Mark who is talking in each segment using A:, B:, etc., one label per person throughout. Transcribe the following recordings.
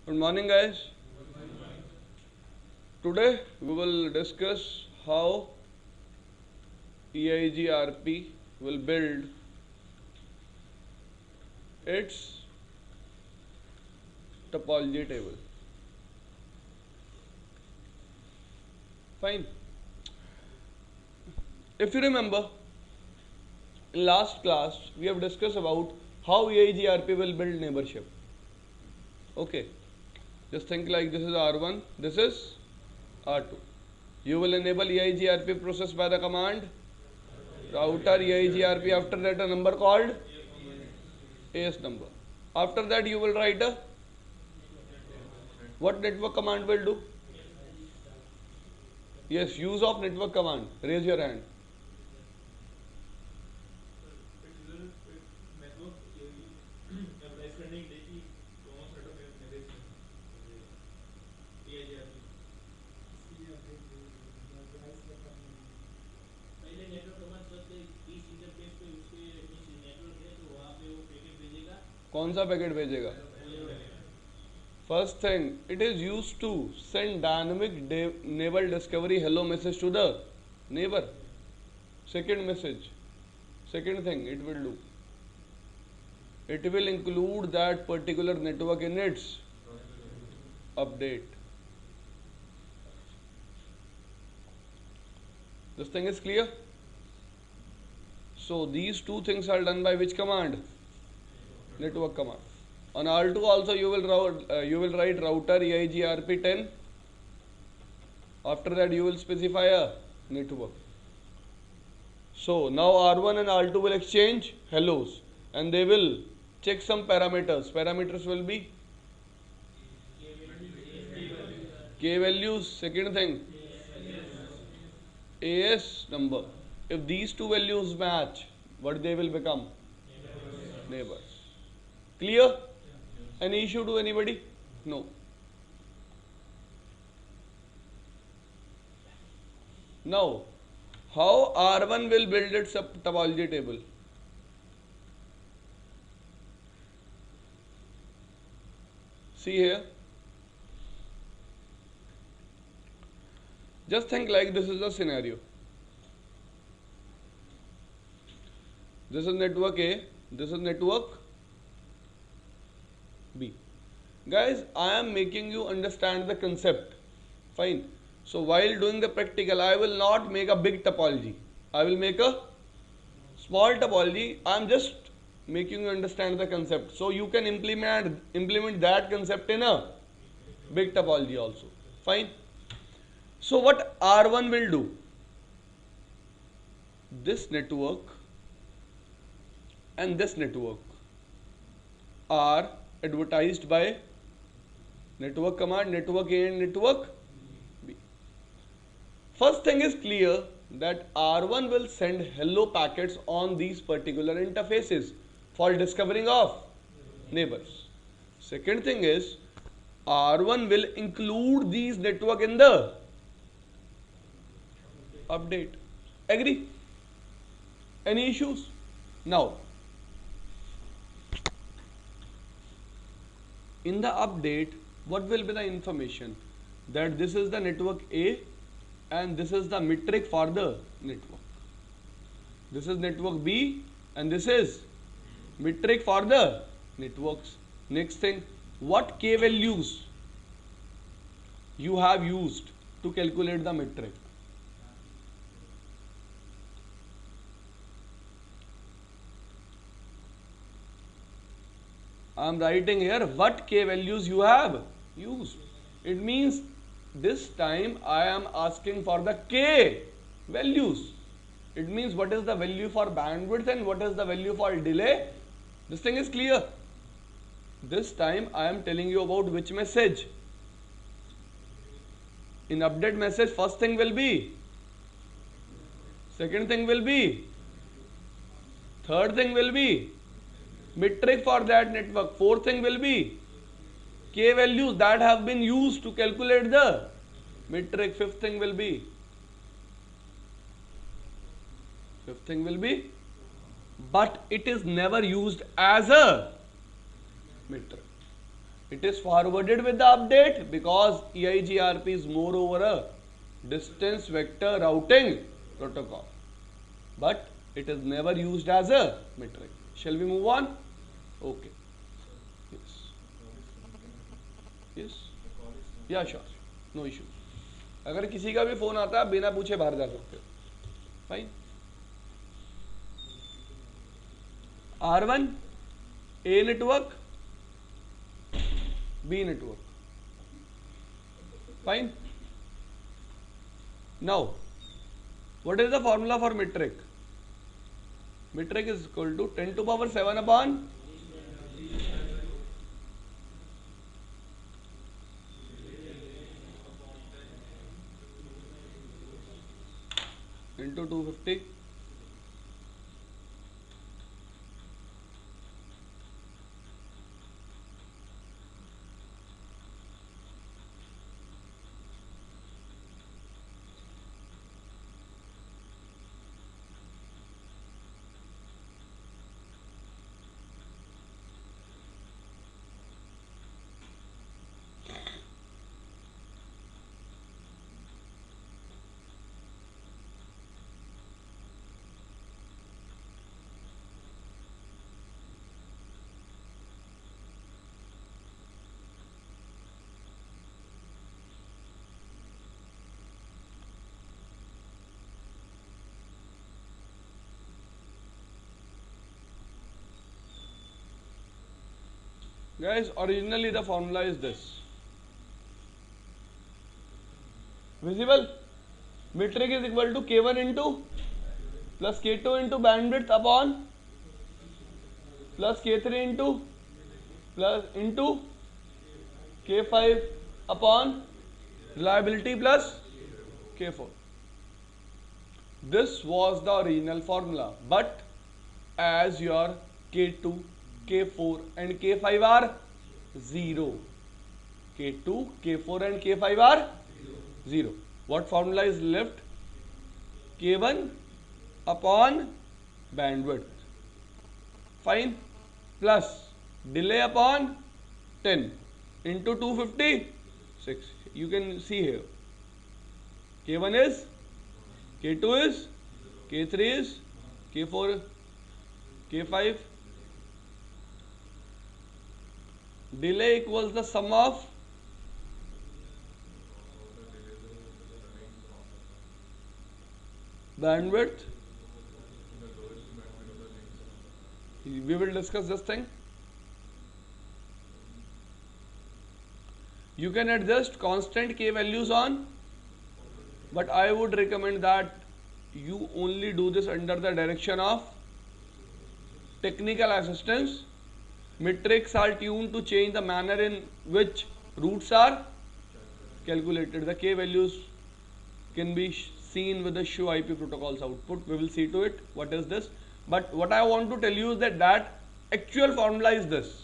A: Good morning, guys. Today we will discuss how EIGRP will build its topology table. Fine. If you remember, in last class we have discussed about how EIGRP will build neighborship. Okay. Just think like this is R1, this is R2. You will enable EIGRP process by the command router EIGRP. After that a number called AS number. After that you will write a what network command will do? Yes, use of network command. Raise your hand. कौन सा packet भेजेगा? First thing, it is used to send dynamic neighbor discovery hello message to the neighbor. Second message, second thing it will do, it will include that particular network in its update. This thing is clear? So these two things are done by which command? Network command. On R2 also you will write router EIGRP 10. After that you will specify a network. So now R1 and R2 will exchange hellos and they will check some parameters. Parameters will be K values. Second thing, AS number. If these two values match, what they will become? Neighbors. Clear? Any issue to anybody? No. Now, how R1 will build its topology table? See here. Just think like this is the scenario. This is network A, this is network B. Guys, I am making you understand the concept. Fine. So while doing the practical, I will not make a big topology. I will make a small topology. I am just making you understand the concept. So you can implement that concept in a big topology also. Fine. So what R1 will do? This network and this network are advertised by network command, network A and network B. First thing is clear that R1 will send hello packets on these particular interfaces for discovering of neighbors. Second thing is R1 will include these network in the update. Agree? Any issues? Now, in the update, what will be the information? That this is the network A and this is the metric for the network. This is network B and this is metric for the networks. Next thing, what K values you have used to calculate the metric? I am writing here what K values you have used. It means this time I am asking for the K values. It means what is the value for bandwidth and what is the value for delay. This thing is clear. This time I am telling you about which message. In update message, first thing will be, second thing will be, third thing will be metric for that network. Fourth thing will be K values that have been used to calculate the metric. Fifth thing will be but it is never used as a metric. It is forwarded with the update because EIGRP is moreover a distance vector routing protocol, but it is never used as a metric. Shall we move on? Okay. Yes. Yes. Yeah, sure. No issue. अगर किसी का भी phone आता है बिना पूछे बाहर जा सकते हो. Fine. R1 A network, B network. Fine. Now, what is the formula for metric? Metric is equal to 10 to power 7 upon into 250. Guys, originally the formula is this. Visible? Metric is equal to K1 into plus K2 into bandwidth upon plus K3 into plus into K5 upon reliability plus K4. This was the original formula, but as your K2, K4 and K5 are 0. K2, K4 and K5 are 0. What formula is left? K1 upon bandwidth. Fine. Plus delay upon 10 into 256. You can see here. K1 is, K2 is, K3 is, K4, K5. Delay equals the sum of bandwidth. We will discuss this thing. You can adjust constant K values on, but I would recommend that you only do this under the direction of technical assistance. Metrics are tuned to change the manner in which routes are calculated. The K values can be seen with the show IP protocols output. We will see to it what is this. But what I want to tell you is that actual formula is this.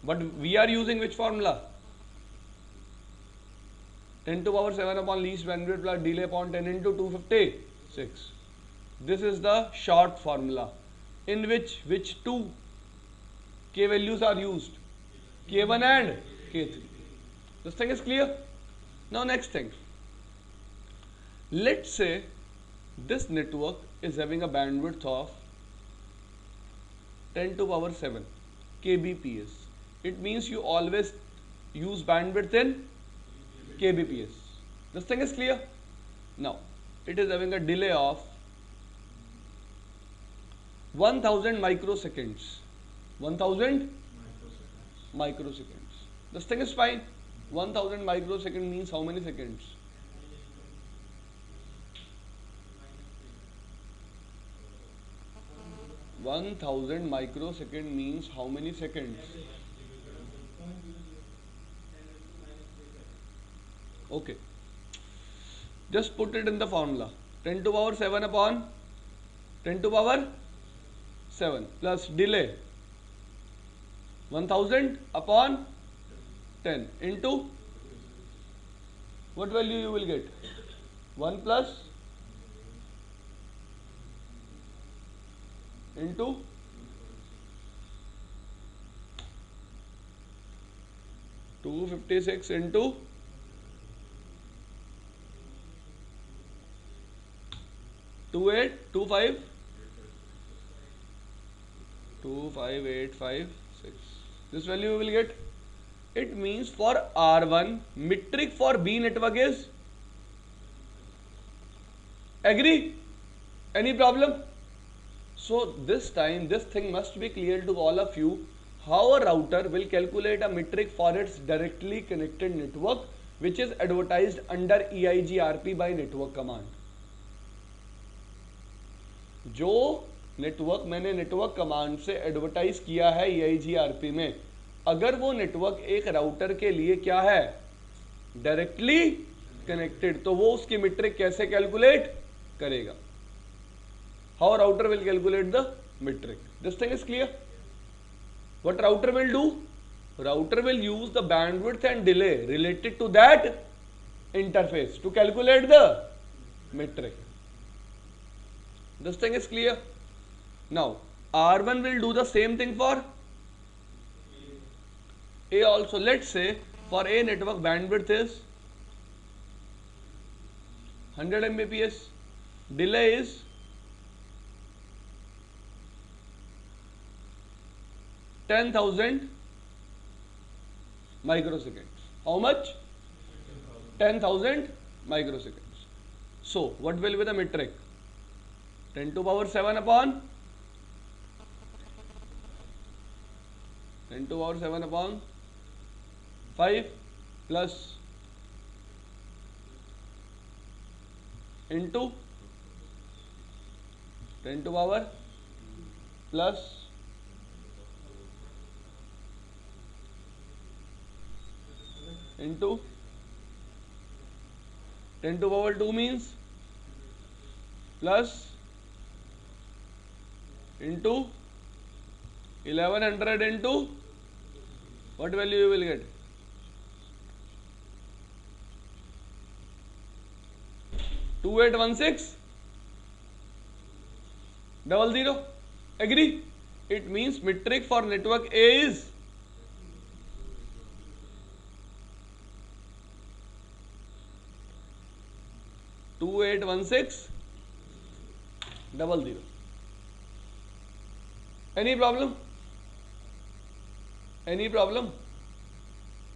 A: But we are using which formula? 10 to power 7 upon least bandwidth plus delay upon 10 into 256. This is the short formula in which two K values are used, K1 and K3. This thing is clear? Now next thing. Let's say this network is having a bandwidth of 10 to power 7 kbps. It means you always use bandwidth in kbps. This thing is clear? Now it is having a delay of 1000 microseconds. 1000 microseconds. This thing is fine. 1000 microseconds means how many seconds? 1000 microsecond means how many seconds? Okay. Just put it in the formula. 10 to power 7 upon 10 to power 7 plus delay 1000 upon 10 into what value you will get? 1 plus into 256 into 2825 25856. This value we will get. It means for R1 metric for B network is, agree? Any problem? So this time this thing must be clear to all of you, how a router will calculate a metric for its directly connected network which is advertised under EIGRP by network command. जो network मैंने network command से advertise किया है EIGRP में, अगर वो network एक router के लिए क्या है, डायरेक्टली कनेक्टेड, तो वो उसकी मीट्रिक कैसे कैलकुलेट करेगा? How router will calculate the metric? This thing is clear. What router will do? Router will use the bandwidth and delay related to that interface to calculate the metric. This thing is clear. Now R1 will do the same thing for A also. Let's say for A network bandwidth is 100 Mbps, delay is 10,000 microseconds. How much? 10,000 microseconds. So what will be the metric? 10 to power 7 upon 10 to power 7 upon 5 plus into 10 to power plus into 10 to power 2 means plus into 1100 into what value you will get? 281600. Agree? It means metric for network A is 281600. Any problem? Any problem?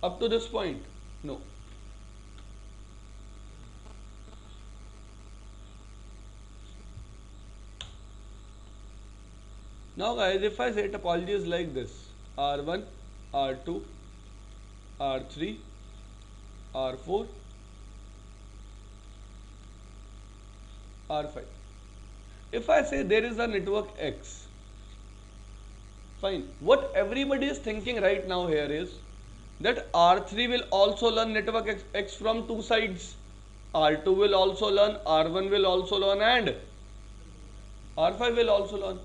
A: Up to this point? No. Now guys, if I say topology is like this: R1, R2, R3, R4, R5. If I say there is a network X, fine. What everybody is thinking right now here is that R3 will also learn network X from two sides. R2 will also learn, R1 will also learn, and R5 will also learn.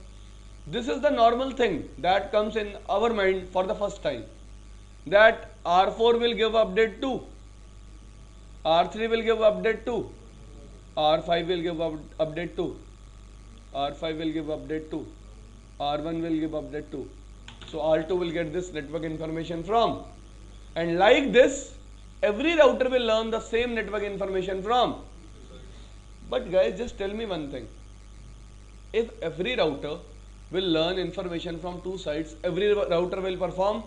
A: This is the normal thing that comes in our mind for the first time. That R4 will give update to, R3 will give update to, R5 will give update to, R5 will give update to, R1 will give update to. So R2 will get this network information from. And like this, every router will learn the same network information from. But guys, just tell me one thing. If every router will learn information from two sides, every router will perform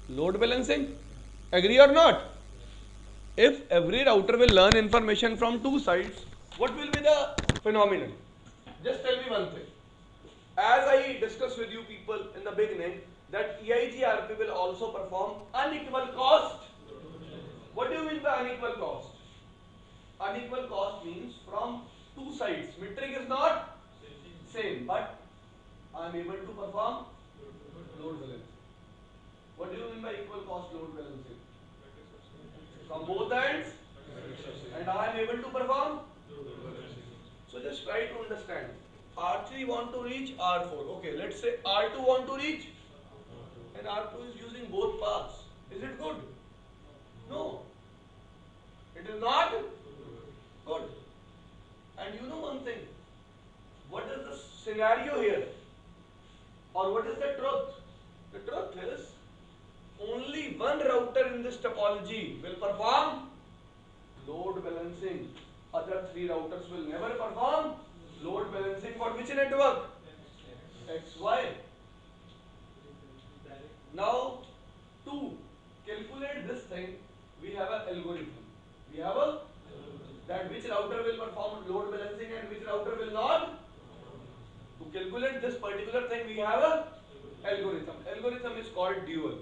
A: load balancing. Agree or not? If every router will learn information from two sides, what will be the phenomenon? Just tell me one thing. As I discussed with you people in the beginning, that EIGRP will also perform unequal cost. What do you mean by unequal cost? Unequal cost means from two sides, metric is not same, but I am able to perform load balancing. What do you mean by equal cost load balancing? From both ends, and I am able to perform. So just try to understand. R3 want to reach R4. Okay, let's say R2 want to reach, and R2 is using both paths. Is it good? No. It is not good. And you know one thing. What is the scenario here? Or what is the truth? The truth is only one router in this topology will perform load balancing. Other three routers will never perform load balancing for which network? XY. Now, to calculate this thing, we have an algorithm. We have a that which router will perform load balancing and which router will not. To calculate this particular thing, we have a algorithm. Algorithm is called dual.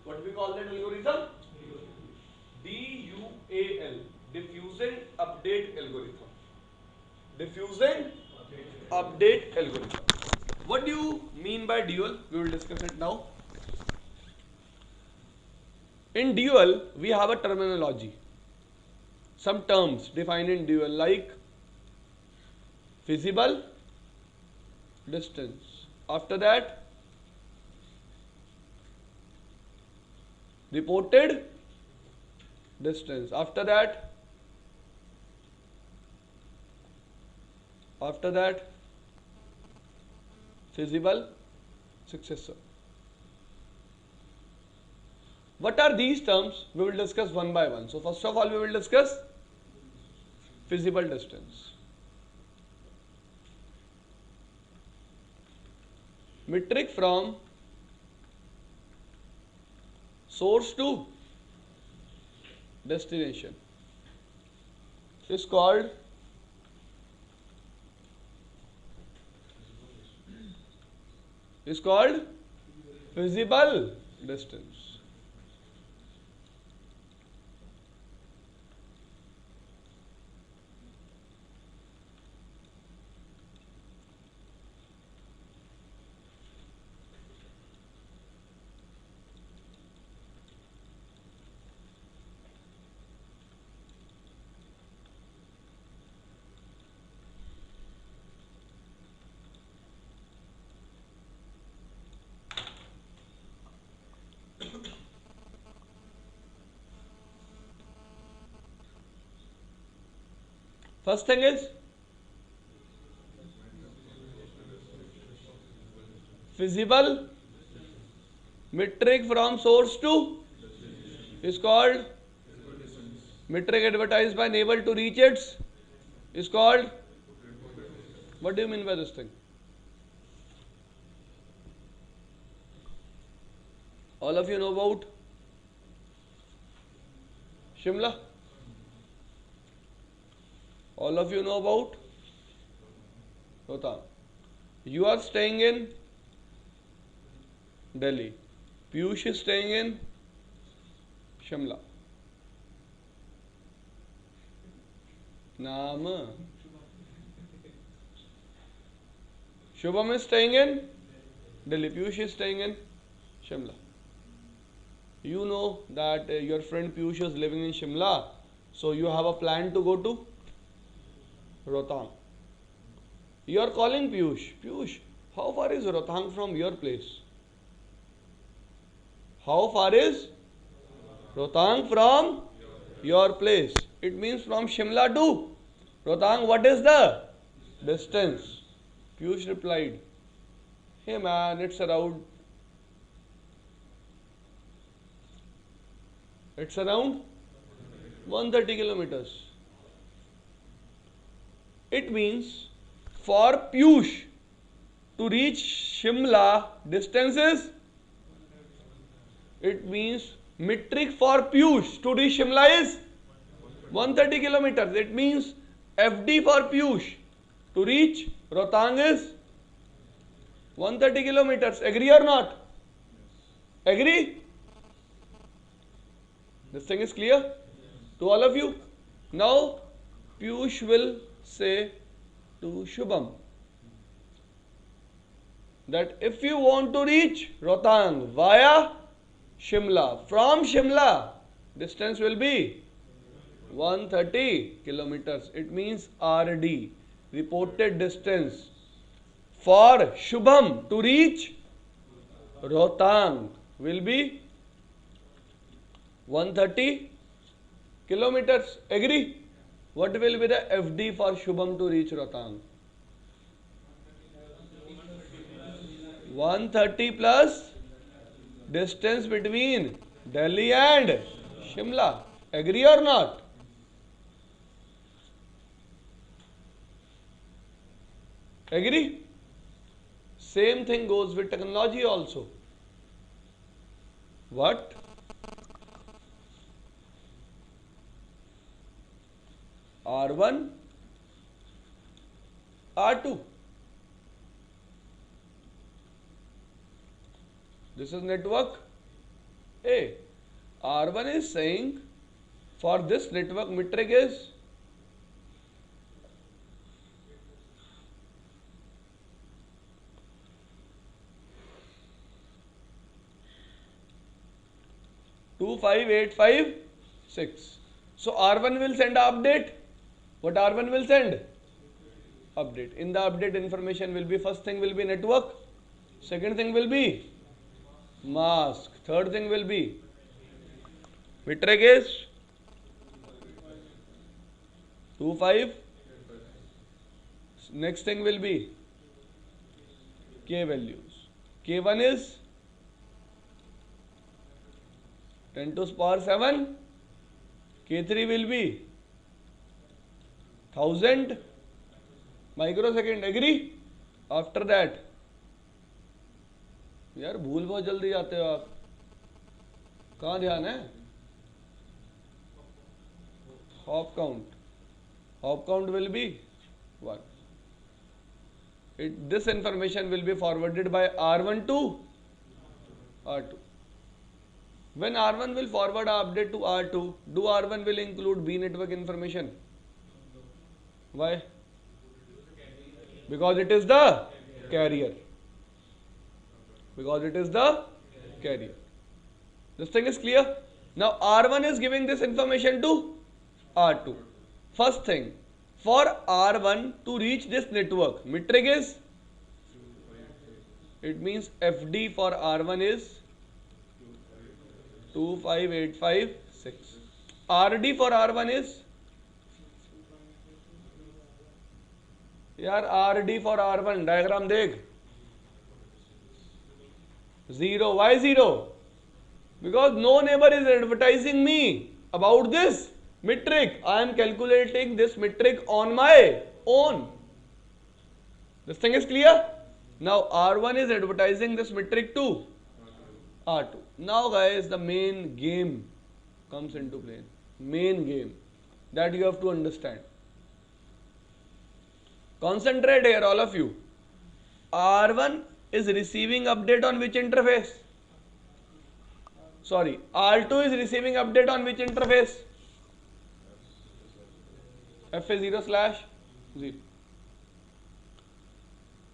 A: What we call that algorithm? DUAL. Diffusion update algorithm. Diffusion update algorithm. What do you mean by dual? We will discuss it now. In dual, we have a terminology. Some terms defined in dual like feasible distance. After that, reported distance. After that, feasible successor. What are these terms? We will discuss one by one. So first of all, we will discuss feasible distance. Metric from source to destination is called feasible distance. First thing is feasible metric from source to is called metric advertised by unable to reach its is called. What do you mean by this thing? All of you know about Shimla? All of you know about Rohtang. You are staying in Delhi. Piyush is staying in Shimla. Naam. Shubham is staying in Delhi. Piyush is staying in Shimla. You know that your friend Piyush is living in Shimla. So you have a plan to go to Rohtang. You are calling Piyush. Piyush, how far is Rohtang from your place? How far is Rohtang from your place? It means from Shimla to Rohtang. What is the distance? Piyush replied, hey man, it's around 130 kilometers. It means for Piyush to reach Shimla distances, it means metric for Piyush to reach Shimla is 130 kilometers. It means FD for Piyush to reach Rohtang is 130 kilometers. Agree or not? Agree? This thing is clear to all of you. Now Piyush will say to Shubham that if you want to reach Rohtang via Shimla, from Shimla, distance will be 130 kilometers. It means RD, reported distance for Shubham to reach Rohtang will be 130 kilometers. Agree? What will be the FD for Shubham to reach Rohtang? 130 plus distance between Delhi and Shimla. Agree or not? Agree? Same thing goes with technology also. What? R1, R2. This is network A. R1 is saying for this network metric is 25856. So R1 will send an update. What R1 will send? Update. In the update information will be, first thing will be network, second thing will be mask, third thing will be metric is 25. Next thing will be K values. K1 is 10 to the power 7. K3 will be 1000 microsecond. Agree? After that, यार भूल बहुत जल्दी जाते हो आप, कहाँ ध्यान है? Hop count will be 1. This information will be forwarded by R1 to R2. When R1 will forward an update to R2, do R1 will include B network information? Why? Because it is the carrier. Because it is the carrier. This thing is clear? Now R1 is giving this information to R2. First thing, for R1 to reach this network, metric is, it means FD for R1 is 25856. RD for R1 is, यार RD for R1 diagram देख, 0. Why 0? Because no neighbor is advertising me about this metric. I am calculating this metric on my own. This thing is clear? Now R1 is advertising this metric to R2. Now guys, the main game comes into play. Main game that you have to understand. Concentrate here, all of you. R1 is receiving update on which interface? Sorry, R2 is receiving update on which interface? FA0/0.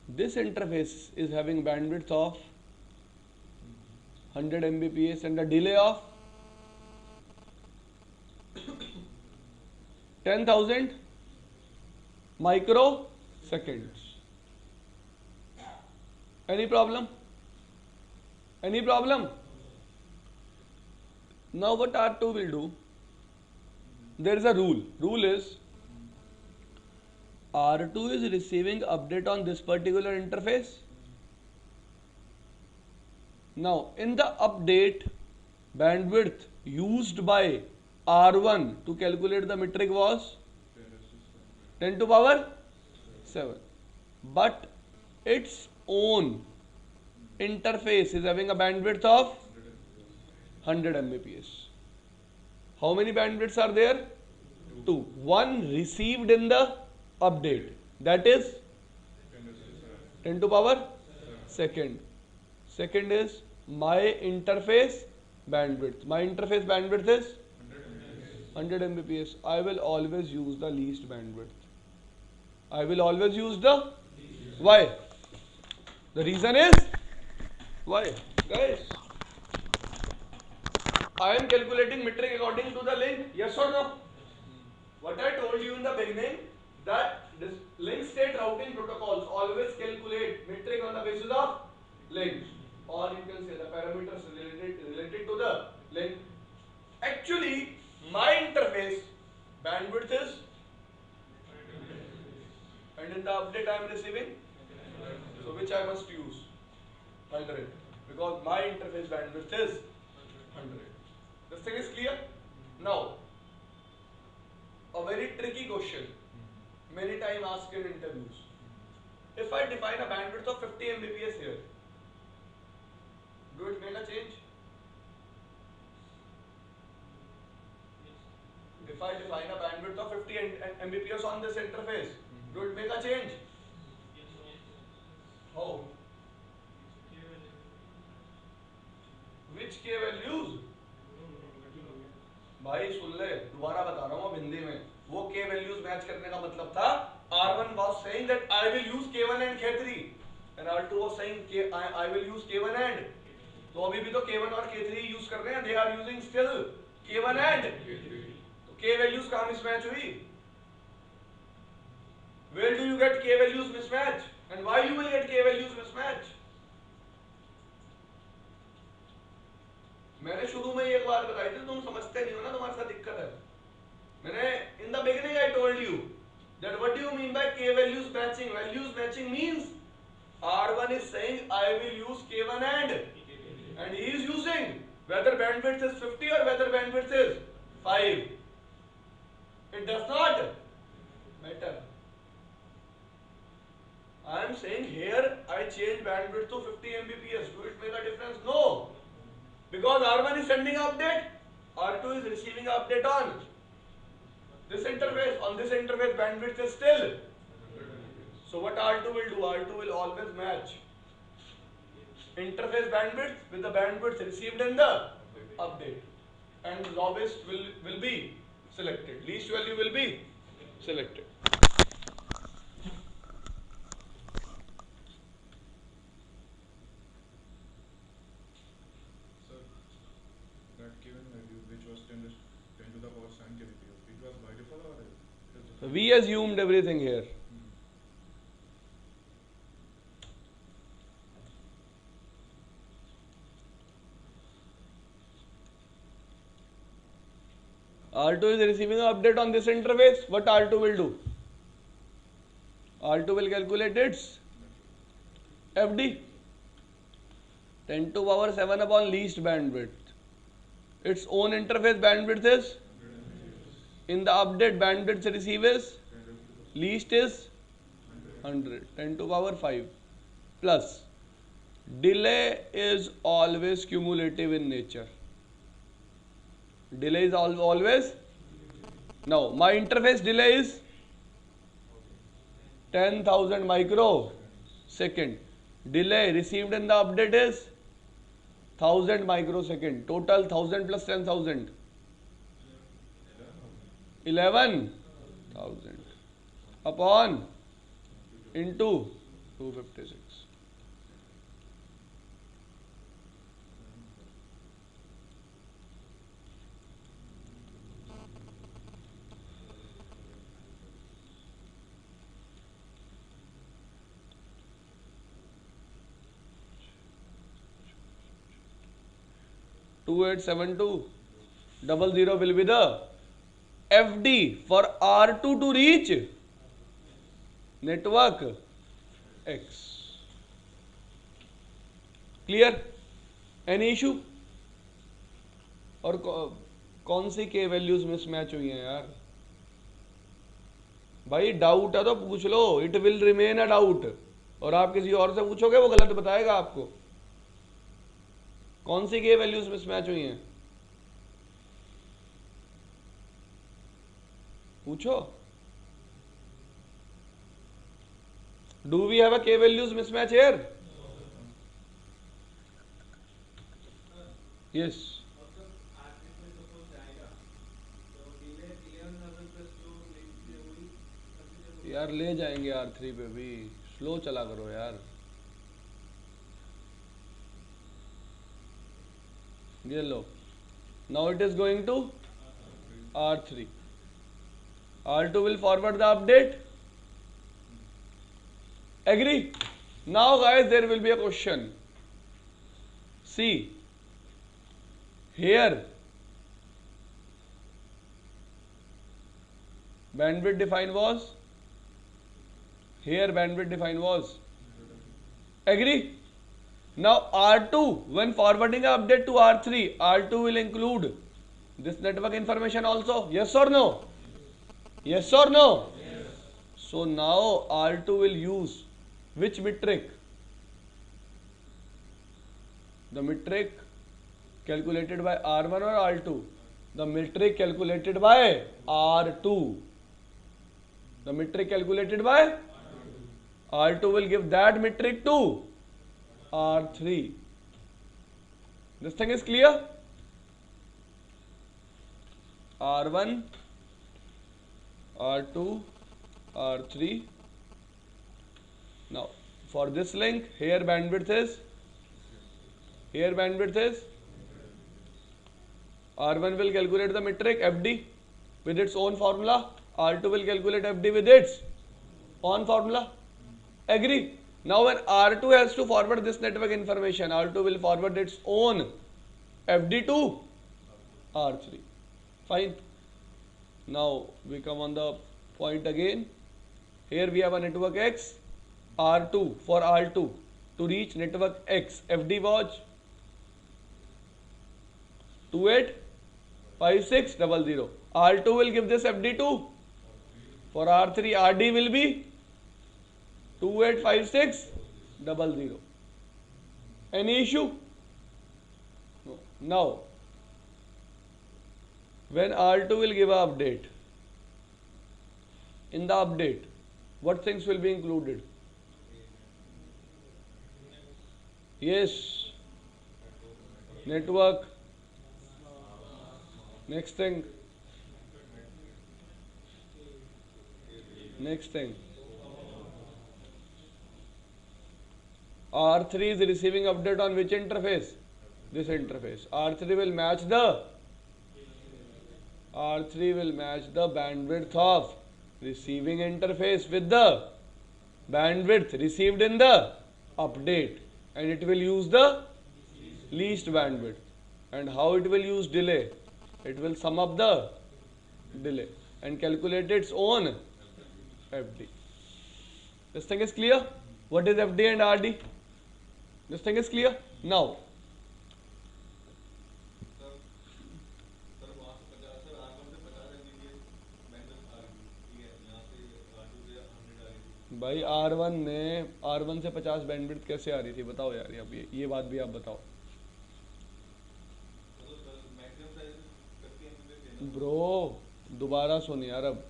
A: This interface is having bandwidth of 100 Mbps and a delay of 10,000 microseconds. Any problem? Any problem? Now what R2 will do? There is a rule. Rule is R2 is receiving update on this particular interface. Now in the update, bandwidth used by R1 to calculate the metric was 10 to the power 7. But its own interface is having a bandwidth of 100 Mbps. How many bandwidths are there? 2. One received in the update, that is 10 to the power second. Second is my interface bandwidth. My interface bandwidth is 100 Mbps. I will always use the least bandwidth. I will always use the, why? The reason is, why? Guys, I am calculating metric according to the link, yes or no? What I told you in the beginning, that this link state routing protocols always calculate metric on the basis of link, or you can say the parameters related to the link. Actually, my interface bandwidth is, and in the update I am receiving, so which I must use? 100, because my interface bandwidth is 100. This thing is clear? Now, a very tricky question, many times asked in interviews. If I define a bandwidth of 50 Mbps here, do it make a change? If I define a bandwidth of 50 Mbps on this interface, do it make a change? How? Which K values? भाई सुन ले, दोबारा बता रहा हूँ हिंदी में, वो K values match करने का मतलब था R1 was saying that I will use K1 and K3 and R2 was saying I will use K1 and, तो अभी भी तो K1 और K3 यूज कर रहे हैं, they are using still K1 and, तो K values कहाँ mismatch हुई? Where do you get K values mismatch and why you will get K values mismatch? मैंने शुरू में एक बात बताई थी, तुम समझते नहीं हो ना, तुम्हारे साथ दिक्कत है. मैंने in the beginning I told you that what do you mean by K values matching? Values matching means R1 is saying I will use K1 and he is using whether bandwidth is 50 or whether bandwidth is 5. It does not matter. I am saying here I change bandwidth to 50 Mbps. Do it make a difference? No. Because R1 is sending an update, R2 is receiving an update on this interface. On this interface, bandwidth is still. So what R2 will do? R2 will always match interface bandwidth with the bandwidth received in the update, and lowest will be selected. Least value will be selected. We assumed everything here. R2 is receiving an update on this interface. What R2 will do? R2 will calculate its FD. 10 to power 7 upon least bandwidth. Its own interface bandwidth is, in the update bandwidth receive is, least is 100. 10 to power 5 plus delay is always cumulative in nature. Delay is always. Now my interface delay is 10,000 microsecond. Delay received in the update is 1000 microsecond. Total 1000 plus 10,000. 11,000 upon into 256. Two 287200 will be the FD for R2 to reach network X. Clear? Any issue? और कौन सी के values mismatch हुई हैं यार? भाई doubt है तो पूछ लो. It will remain a doubt. और आप किसी और से पूछोगे वो गलत बताएगा आपको. कौन सी के वैल्यूज मिसमैच हुई हैं? पूछो. Do we have a K values mismatch here? Yes. यार ले जाएंगे R3 पे भी. स्लो चला करो यार. ये लो. Now it is going to R3. R2 will forward the update. Agree? Now guys, there will be a question. See, here bandwidth defined was, here bandwidth defined was. Agree? Now R2, when forwarding an update to R3, R2 will include this network information also? Yes or no? Yes or no? Yes. So now R2 will use which metric? The metric calculated by R1 or R2? The metric calculated by R2. The metric calculated by R2 will give that metric to R3. This thing is clear? R1, R2, R3. Now, for this link, here bandwidth is R1 will calculate the metric FD with its own formula. R2 will calculate FD with its own formula. Agree? Now when R2 has to forward this network information, R2 will forward its own FD to R3. Fine. Now we come on the point again. Here we have a network X, R2 for R2 to reach network X. FD was 285600. R2 will give this FD to, for R3 RD will be 285600. Any issue? No. Now, when R2 will give an update, in the update, what things will be included? Yes, network. Next thing. R3 is receiving update on which interface? This interface. R3 will match the bandwidth of receiving interface with the bandwidth received in the update, and it will use the least bandwidth. And how it will use delay? It will sum up the delay and calculate its own FD. This thing is clear? What is FD and RD? This thing is clear? Now, भाई R1 से 50 bandwidth कैसे आ रही थी बताओ यार, अब ये बात भी आप बताओ ब्रो। दोबारा सुन यार, अब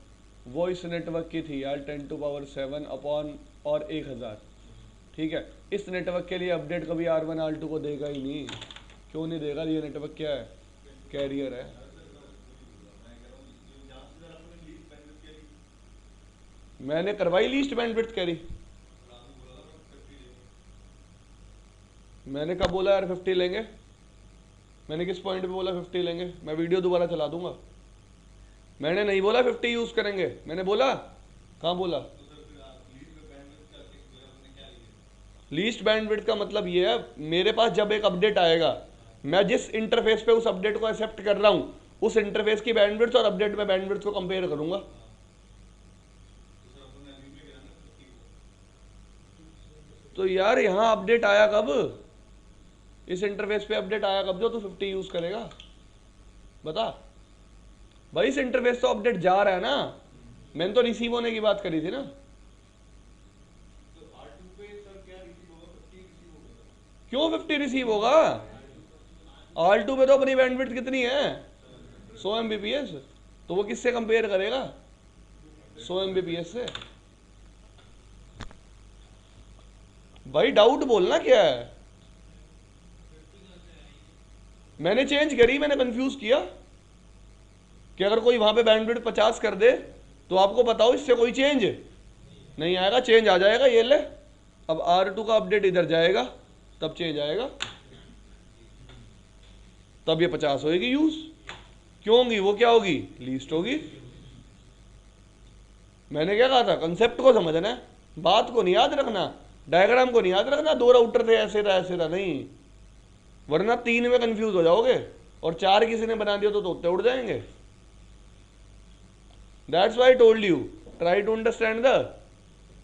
A: वो इस नेटवर्क की थी यार 10⁻7 अपॉन और 1000, ठीक है। इस नेटवर्क के लिए अपडेट कभी R1 R2 को देगा ही नहीं। क्यों नहीं देगा? ये नेटवर्क क्या है? कैरियर है। मैंने करवाई लीस्ट बैंडविड्थ कैरी। मैंने कब बोला यार 50 लेंगे? मैंने किस पॉइंट पे बोला 50 लेंगे? मैं वीडियो दोबारा चला दूंगा। मैंने नहीं बोला 50 यूज करेंगे। मैंने बोला? कहाँ बोला? लीस्ट बैंडविड्थ का मतलब ये है, मेरे पास जब एक अपडेट आएगा, मैं जिस इंटरफेस पे उस अपडेट को एक्सेप्ट कर रहा हूं, उस इंटरफेस की बैंडविड्थ और अपडेट में बैंडविड्थ को कंपेयर करूंगा। तो यार यहां अपडेट आया कब? इस इंटरफेस पे अपडेट आया कब जो तू 50 यूज करेगा? बता भाई, इस इंटरफेस तो अपडेट जा रहा है ना। मैंने तो रिसीव होने की बात करी थी ना। क्यों 50 रिसीव होगा? R2 पे तो अपनी बैंडविड्थ कितनी है? 100 Mbps। तो वो किससे कंपेयर करेगा? 100 Mbps से। भाई डाउट बोलना क्या है? मैंने चेंज करी, मैंने कंफ्यूज किया कि अगर कोई वहां पे बैंडविड्थ 50 कर दे तो आपको बताओ इससे कोई चेंज नहीं आएगा। चेंज आ जाएगा, ये ले। अब R2 का अपडेट इधर जाएगा तब चेंज आएगा, तब ये 50 होगी यूज। क्यों होगी? वो क्या होगी? लीस्ट होगी। मैंने क्या कहा था? कंसेप्ट को समझना है, बात को नहीं याद रखना, डायग्राम को नहीं याद रखना। 2 राउटर थे, ऐसे था नहीं, वरना 3 में कंफ्यूज हो जाओगे और 4 किसी ने बना दिया तो तोते उड़ जाएंगे। That's why I told you try to understand the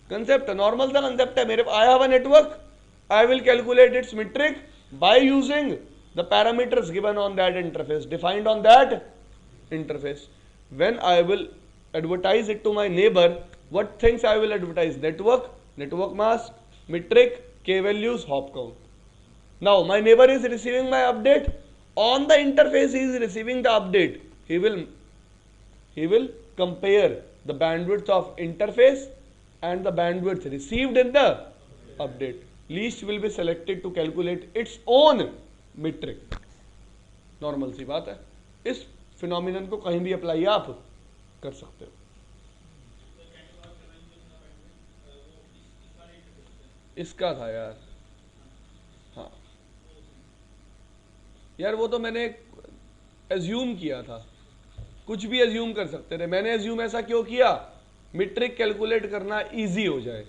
A: concept. Normal सा कंसेप्ट है। मेरे I have a network, I will calculate its metric by using the parameters given on that interface, defined on that interface. When I will advertise it to my neighbor, what things I will advertise? Network, network mask, metric, k values, hop count. Now my neighbor is receiving my update. On the interface he is receiving the update. He will compare the bandwidth of interface and the bandwidth received in the update. Least will be selected to calculate its own metric. Normal सी बात है, इस phenomenon को कहीं भी apply आप कर सकते हो. इसका था यार, हाँ यार वो तो मैंने एज्यूम किया था, कुछ भी एज्यूम कर सकते थे. मैंने एज्यूम ऐसा क्यों किया? मीट्रिक कैलकुलेट करना इजी हो जाए,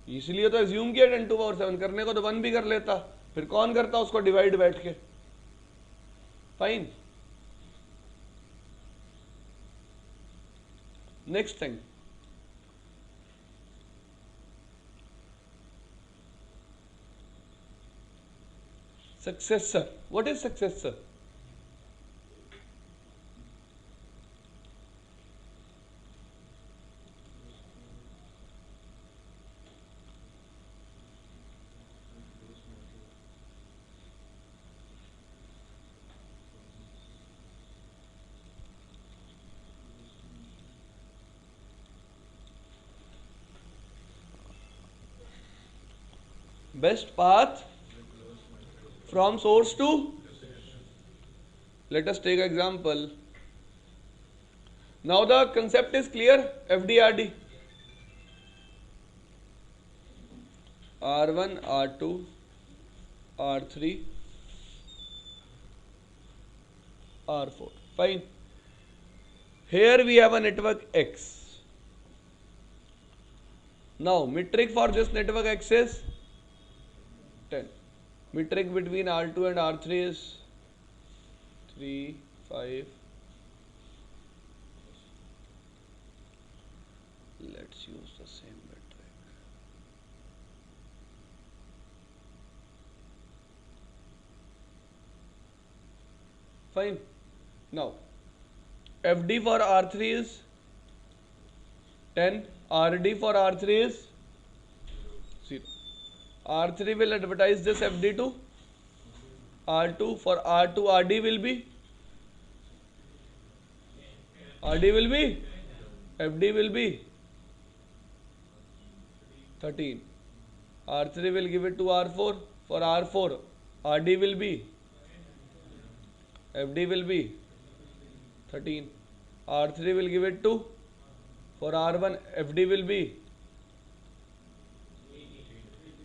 A: इसलिए तो एज्यूम किया 10⁻⁷. करने को तो 1 भी कर लेता, फिर कौन करता उसको डिवाइड बैठ के. Fine. Next thing, successor. What is successor? Best path from source to. Let us take example. Now the concept is clear. FDRD, R1, R2, R3, R4. Fine. Here we have a network X. Now metric for this network X is 10. Metric between R2 and R3 is 3, 5. Let's use the same metric. Fine. Now FD for R3 is 10. RD for R3 is 0. R3 will advertise this FD to R2. For R2, RD will be FD will be 13. R3 will give it to R4. For R4, RD will be FD will be 13. R3 will give it to, for R1, FD will be,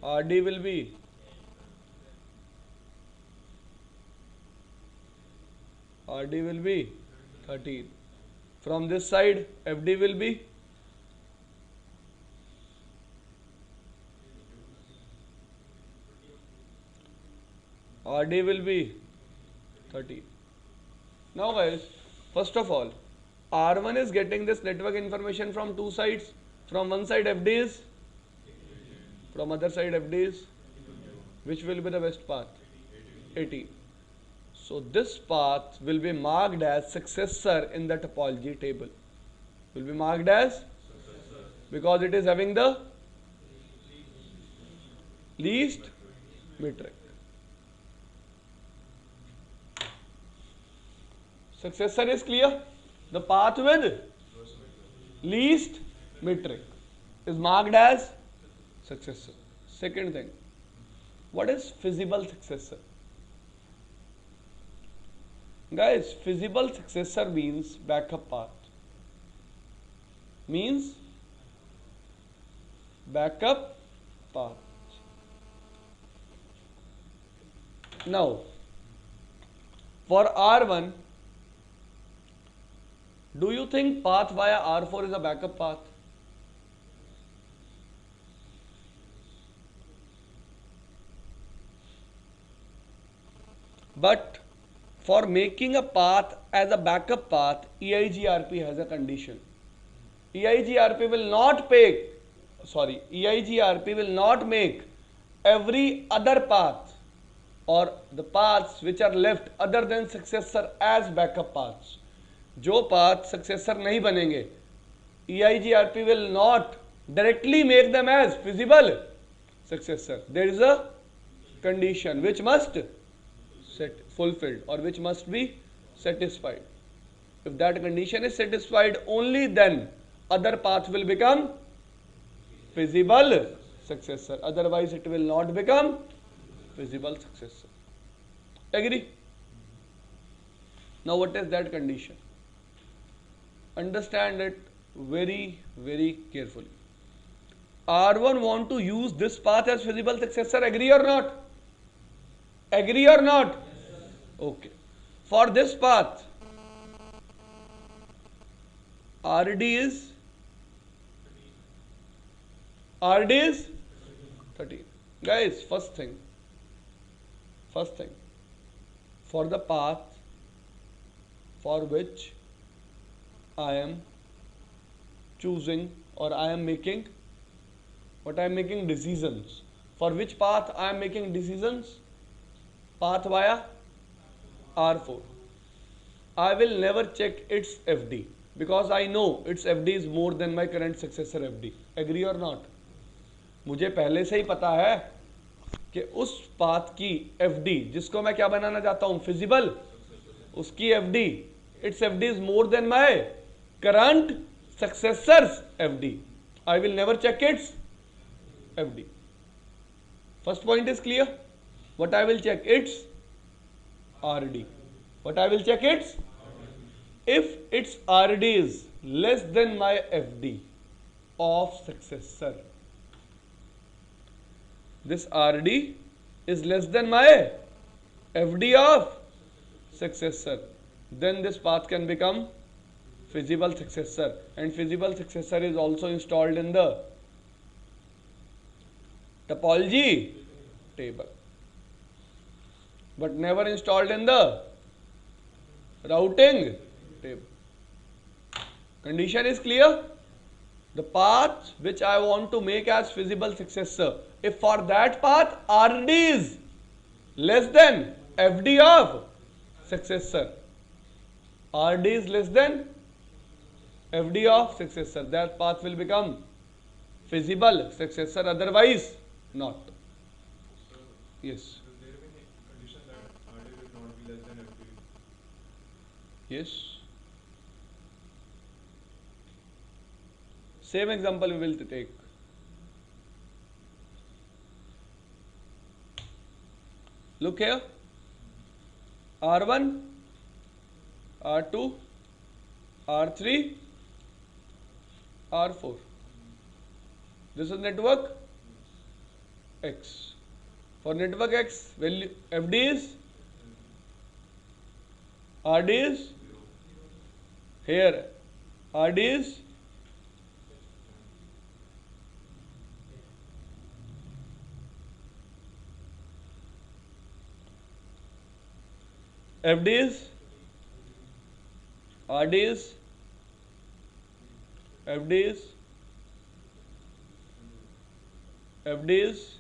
A: RD will be 13. From this side, FD will be RD will be 13. Now guys, first of all, R1 is getting this network information from two sides. From one side FD is, from other side FD is. Which will be the best path? 18. So this path will be marked as successor in the topology table. Will be marked as successor because it is having the least metric. Successor is clear. The path with least metric is marked as successor. Second thing, what is feasible successor? Guys, feasible successor means backup path. Means backup path. Now, for R1, do you think path via R4 is a backup path? But for making a path as a backup path, EIGRP has a condition. EIGRP will not make every other path or the paths which are left other than successor as backup paths. जो path successor नहीं बनेंगे, EIGRP will not directly make them as feasible successor. There is a condition which must fulfilled or which must be satisfied. If that condition is satisfied, only then other path will become feasible successor. Otherwise, it will not become feasible successor. Agree? Now, what is that condition? Understand it very, very carefully. R1 want to use this path as feasible successor. Agree or not? Agree or not? Okay. For this path, RD is 13. Guys, first thing, for the path for which I am choosing or I am making decisions. For which path I am making decisions? Path via R4. I will never check its FD because I know its FD is more than my current successor FD. Agree or not? मुझे पहले से ही पता है कि उस path की FD जिसको मैं क्या बनाना चाहता हूं, फिजिबल, उसकी FD, its FD is more than my current successor's FD. I will never check its FD. First point is clear. What I will check? Its RD. What I will check? Its, if its RD is less than my FD of successor, this RD is less than my FD of successor, then this path can become feasible successor, and feasible successor is also installed in the topology table, but never installed in the routing table. Condition is clear. The path which I want to make as feasible successor, if for that path RD is less than FD of successor, RD is less than FD of successor, that path will become feasible successor, otherwise not. Yes.
B: Is there any condition that RD will not be less than FD?
A: Yes. Same example we will take. Look here. R1, R2, R3, R4. This is network X. For network X, value FD is, RD is, here RD is FD is, RD is, FD is, FD is,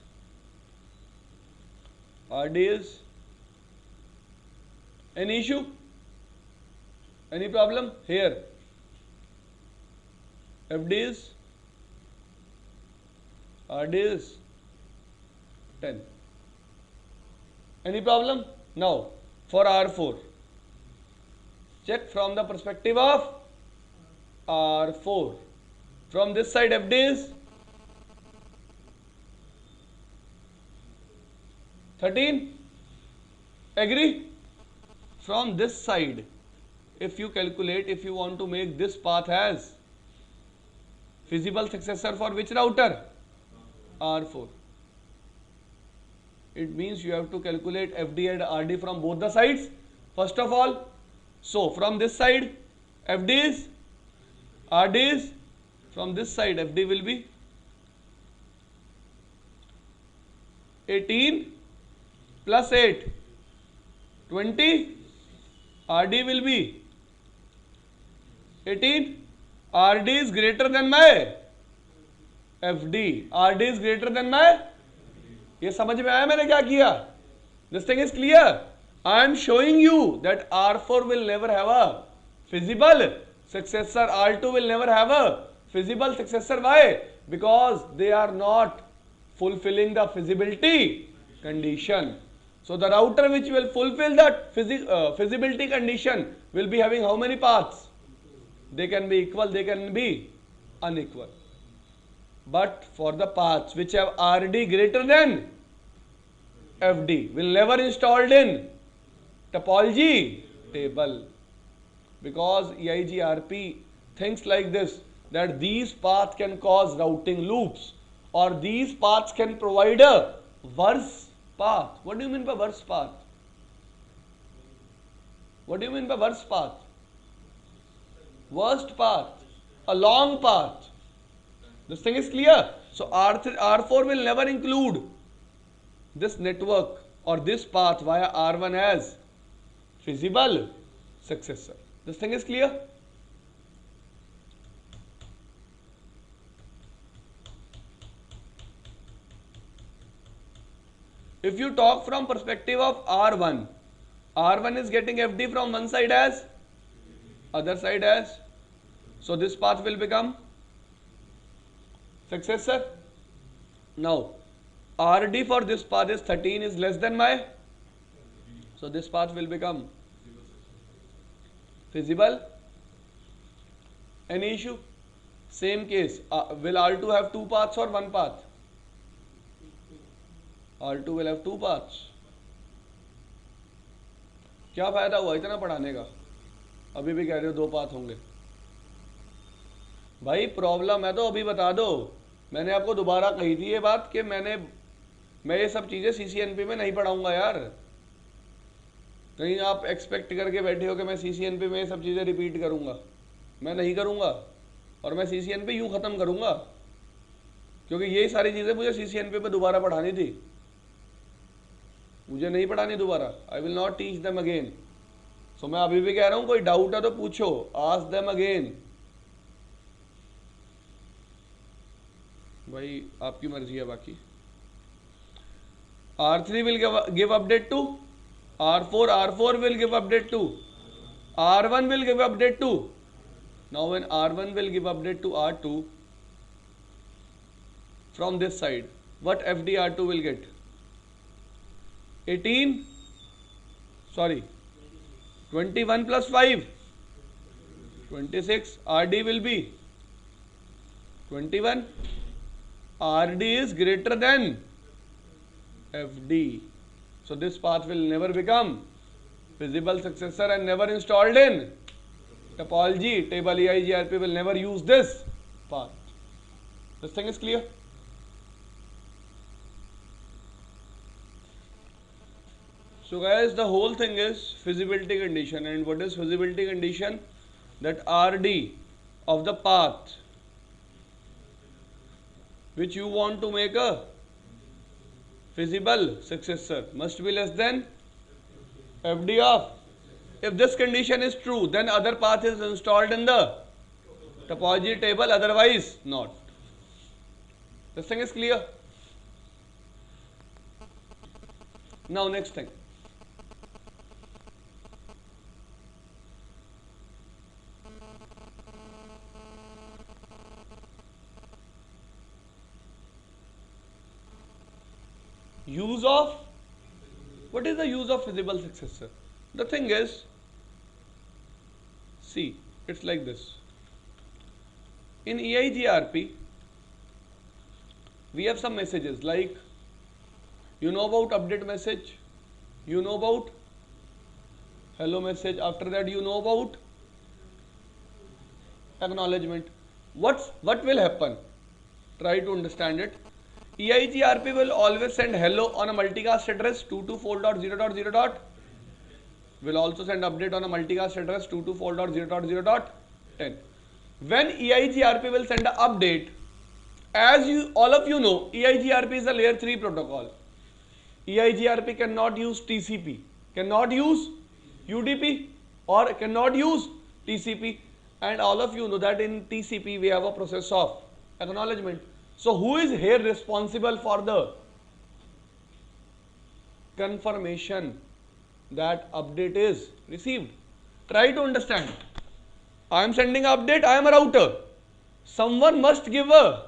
A: RD is. Any issue? Any problem? Here FD is, RD is 10. Any problem? Now for R4, check from the perspective of R4. From this side FD is 13. Agree? From this side, if you calculate, if you want to make this path as feasible successor for which router? R4. It means you have to calculate FD and RD from both the sides first of all. So from this side FD is, RD is, from this side FD will be 18 plus 8, 20, RD will be 18, RD is greater than my FD, RD is greater than my, ये समझ में आया मैंने क्या किया? This thing is clear. I am showing you that R4 will never have a feasible successor. R2 will never have a feasible successor. Why? Because they are not fulfilling the feasibility condition. So the router which will fulfill that feasibility condition will be having how many paths? They can be equal, they can be unequal. But for the paths which have RD greater than FD will never installed in topology table, because EIGRP thinks like this, that these paths can cause routing loops, or these paths can provide a worse path. What do you mean by worse path? What do you mean by worse path? Worst path, a long path. This thing is clear. So R4 will never include this network or this path via R1 as feasible successor. This thing is clear. If you talk from perspective of R1, R1 is getting FD from one side as, other side as, so this path will become successor. Now RD for this path is 13 is less than my, so this path will become feasible. Any issue? Same case, will R2 have two paths or one path? R2 will have two paths. क्या फायदा हुआ इतना पढ़ाने का, अभी भी कह रहे हो दो पाथ होंगे। भाई प्रॉब्लम है तो अभी बता दो। मैंने आपको दोबारा कही थी ये बात कि मैं ये सब चीजें CCNP में नहीं पढ़ाऊंगा यार। कहीं आप एक्सपेक्ट करके बैठे हो कि मैं CCNP में ये सब चीजें रिपीट करूंगा, मैं नहीं करूंगा। और मैं CCNP यूं खत्म करूंगा, क्योंकि ये सारी चीजें मुझे CCNP पे दोबारा पढ़ानी थी, मुझे नहीं पढ़ानी दोबारा। I will not teach them again. So मैं अभी भी कह रहा हूं, कोई डाउट है तो पूछो, आस्क देम अगेन। भाई आपकी मर्जी है बाकी। R3 will give update to R4, R4 will give update to R1 will give update to. Now when R1 will give update to R2 from this side, what FD R2 will get? 18, sorry, 21 plus 5, 26. RD will be 21. RD is greater than FD. So this path will never become feasible successor and never installed in topology table. EIGRP will never use this path. This thing is clear. So guys, the whole thing is feasibility condition. And what is feasibility condition? That RD of the path which you want to make a feasible successor must be less than FD of. If this condition is true, then other path is installed in the topology table, otherwise not. This thing is clear. Now next thing. Use of, what is the use of feasible successor? The thing is, see, it's like this. In EIGRP, we have some messages like, you know about update message, you know about hello message, after that you know about acknowledgement. What will happen? Try to understand it. EIGRP will always send hello on a multicast address 224.0.0. Will also send update on a multicast address 224.0.0.10. When EIGRP will send an update, as you all of you know, EIGRP is a layer 3 protocol. EIGRP cannot use TCP, cannot use UDP, or cannot use TCP. And all of you know that in TCP we have a process of acknowledgement. So who is here responsible for the confirmation that update is received. Try to understand. I am sending update, I am a router. Someone must give a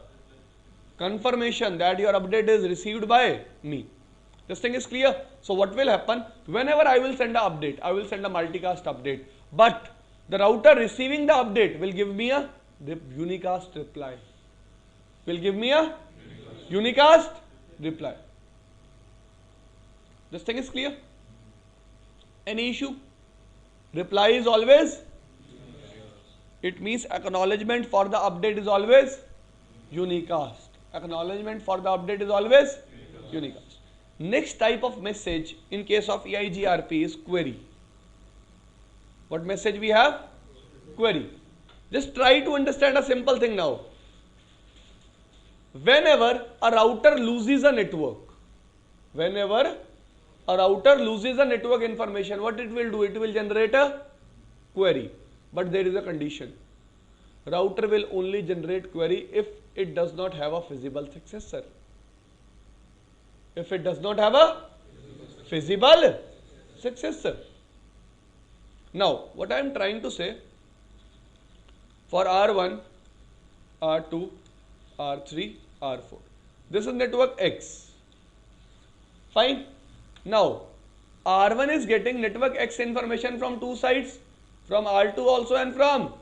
A: confirmation that your update is received by me. This thing is clear. So what will happen? Whenever I will send a update, I will send a multicast update. But the router receiving the update will give me a unicast reply. Will give me a unicast reply. This thing is clear. Any issue? Reply is always. It means acknowledgement for the update is always unicast. Acknowledgement for the update is always unicast. Next type of message in case of EIGRP is query. What message we have? Query. Just try to understand a simple thing now. Whenever a router loses a network, whenever a router loses a network information, what it will do? It will generate a query. But there is a condition. Router will only generate query if it does not have a feasible successor. If it does not have a feasible successor. Now, what I am trying to say, for R1, R2, R3, R4. This is network X. Fine. Now, R1 is getting network X information from two sides, from R2 also and from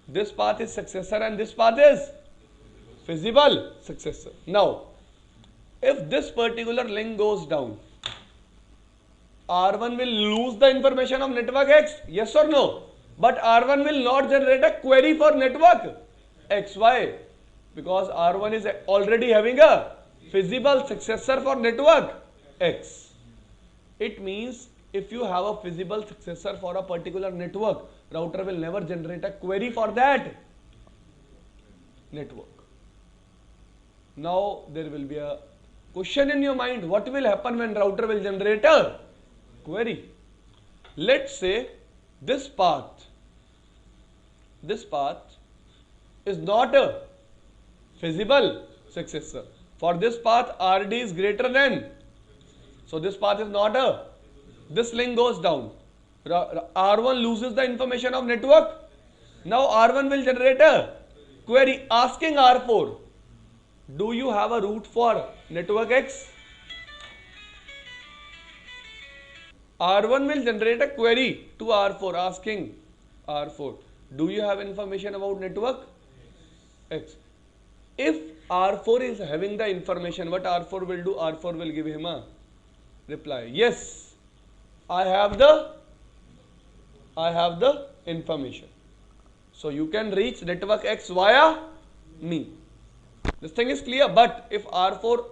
A: this path is successor and this path is feasible successor. Now, if this particular link goes down, R1 will lose the information of network X, yes or no? But R1 will not generate a query for network X. Why? Because R1 is already having a feasible successor for network X. It means if you have a feasible successor for a particular network, router will never generate a query for that network. Now there will be a question in your mind, what will happen when router will generate a query? Let's say this path is not a feasible successor. For this path, RD is greater than. So this path is not a. This link goes down. R1 loses the information of network. Now R1 will generate a query asking R4, do you have a route for network X? R1 will generate a query to R4 asking R4, do you have information about network X? If R4 is having the information, what R4 will do? R4 will give him a reply. Yes, I have the information. So you can reach network X via me. This thing is clear. But if R4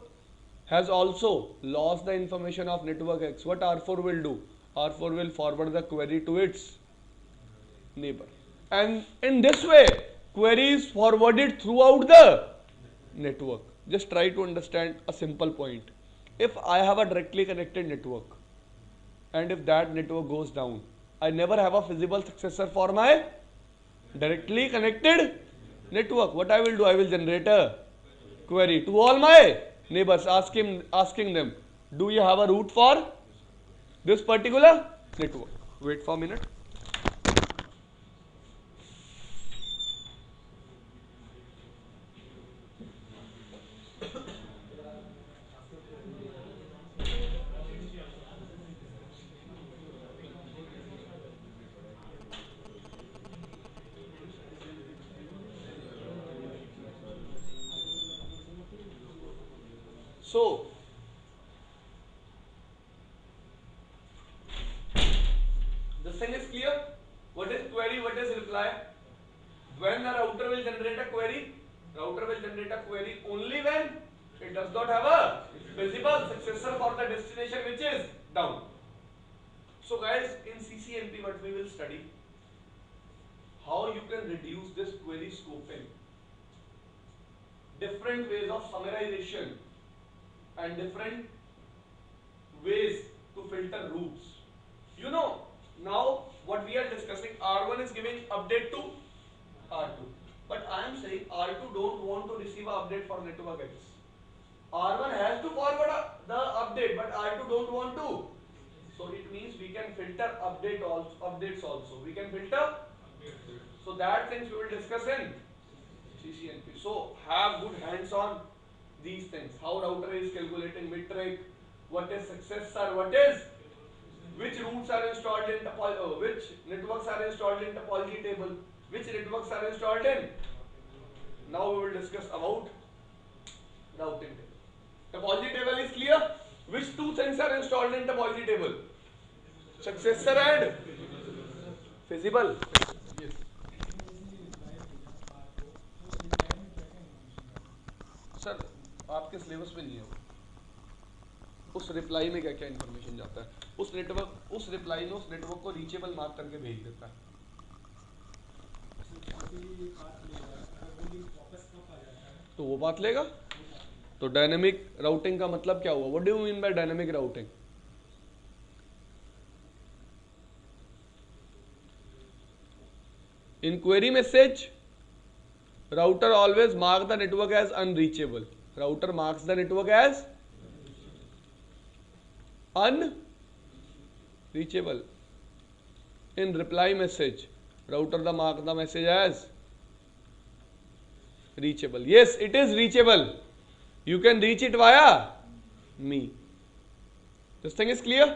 A: has also lost the information of network X, what R4 will do? R4 will forward the query to its neighbor. And in this way, query is forwarded throughout the network. Just try to understand a simple point. If I have a directly connected network and if that network goes down, I never have a feasible successor for my directly connected network. What I will do? I will generate a query to all my neighbors asking them, do you have a route for this particular network? Wait for a minute. So, this thing is clear. What is query? What is reply? When a router will generate a query? Router will generate a query only when it does not have a visible successor for the destination which is down. So guys, in CCNP what we will study, how you can reduce this query scoping, different ways of summarization and different ways to filter routes. You know, now what we are discussing, R1 is giving update to R2. But I am saying R2 don't want to receive an update for network X. R1 has to forward a the update, but R2 don't want to. So it means we can filter updates also. We can filter. So that things we will discuss in CCNP. So have good hands on these things. How router is calculating metric, what is successor, which routes are installed in which networks are installed in topology table, which networks are installed in. Now we will discuss about routing table. Topology table is clear. Which two things are installed in topology table? Successor and feasible. Yes. Sir आपके syllabus में नहीं है वो। उस reply में क्या क्या information जाता है, उस रिप्लाई में उस नेटवर्क को रीचेबल मार्क करके भेज देता है। तो वो बात लेगा। तो डायनेमिक राउटिंग का मतलब क्या हुआ? What do you mean by dynamic routing? In query message, router always mark the network as unreachable. Router marks the network as unreachable. In reply message, router mark the message as reachable. Yes, it is reachable. You can reach it via me. This thing is clear?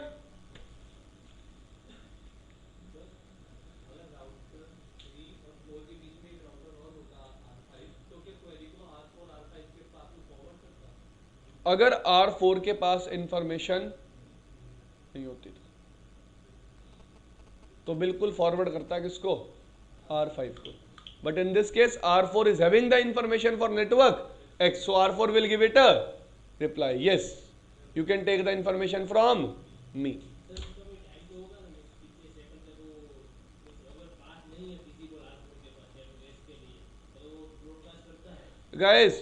A: अगर R4 के पास information नहीं होती तो बिल्कुल forward करता है किसको? R5 को. But in this case R4 is having the information for network X, so R4 will give it a reply. Yes, you can take the information from me. Guys,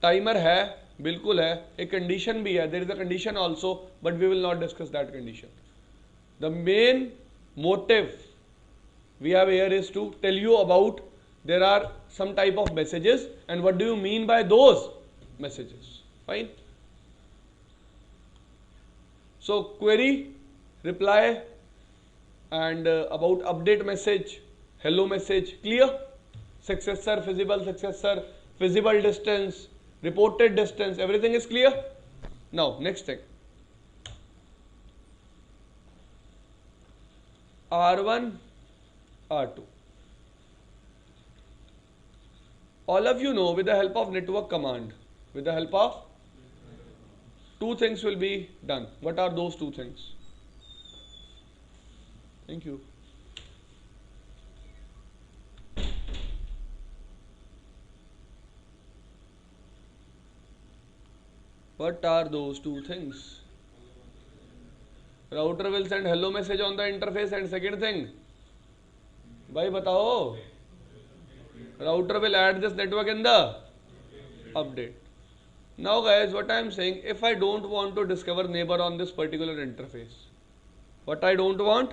A: timer है, बिल्कुल है, एक condition भी है, there is a condition also, but we will not discuss that condition. The main motive we have here is to tell you about there are some type of messages and what do you mean by those messages. Fine. So query, reply, and about update message, hello message, clear? Successor, feasible distance, reported distance, everything is clear. Now next thing, R1, R2. All of you know with the help of network command, with the help of two things will be done. What are those two things? Thank you. What are those two things? Router will send hello message on the interface, and second thing, भाई बताओ, router will add this network in the update. Now guys, what I am saying, if I don't want to discover neighbor on this particular interface, what I don't want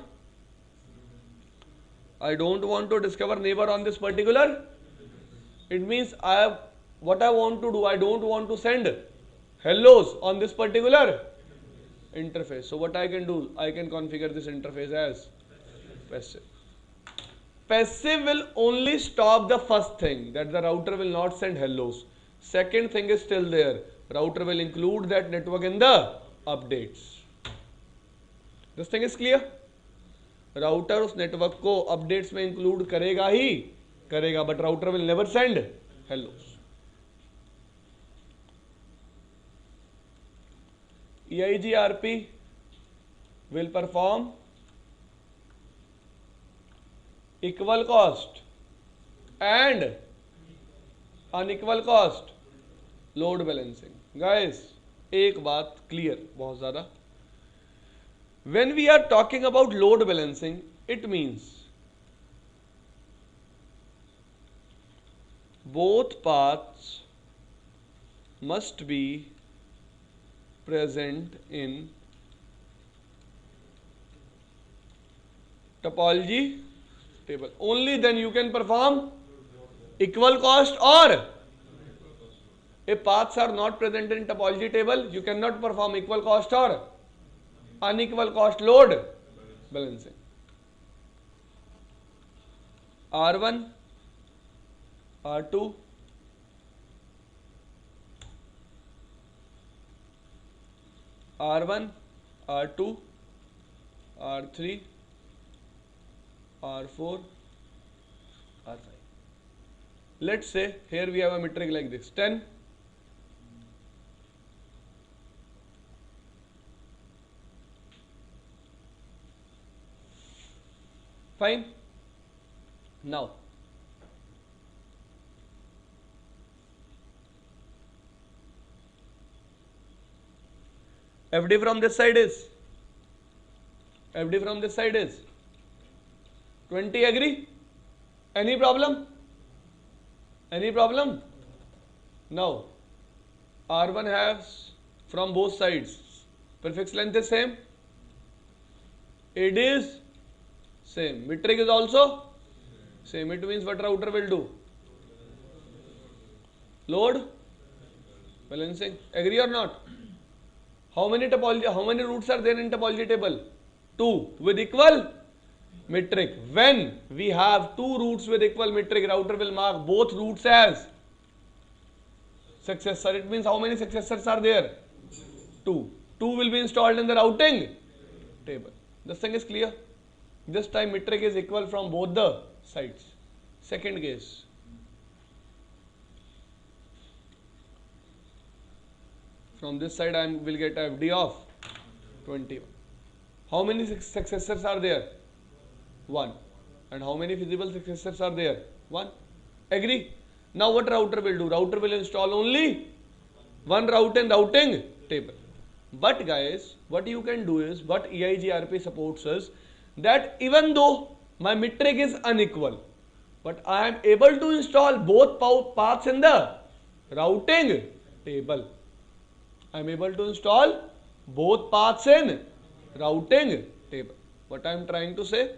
A: to discover neighbor on this particular, it means what I want to do, I don't want to send hellos on this particular interface. So what I can do, I can configure this interface as passive. Passive will only stop the first thing, that the router will not send hellos. Second thing is still there. Router will include that network in the updates. This thing is clear? Router उस network को updates में include करेगा ही करेगा, but router will never send hellos. EIGRP will perform equal cost and unequal cost load balancing. Guys, एक बात clear बहुत ज़्यादा. When we are talking about load balancing, it means both paths must be present in topology table. Only then you can perform equal cost or If paths are not present in topology table, you cannot perform equal cost or unequal cost load balancing. R1, R2, R1, R2, R3, R4, R5. Let's say here we have a metric like this 10, fine. Now FD from this side is 20, agree? Any problem? Any problem? Now R1 has from both sides prefix length is same, AD is same, metric is also same. It means what router will do? Load balancing. Agree or not? How many roots are there in topology table? 2 with equal metric. When we have 2 roots with equal metric, router will mark both roots as successor. It means how many successors are there? 2. 2 will be installed in the routing table. This thing is clear. This time metric is equal from both the sides. Second case. From this side I will get FD of 21. How many successors are there? 1. And how many feasible successors are there? 1. Agree? Now what router will do? Router will install only one route in routing table. But guys, what you can do is, what EIGRP supports is, that even though my metric is unequal, but I am able to install both paths in the routing table. I am able to install both paths in routing table. What I am trying to say?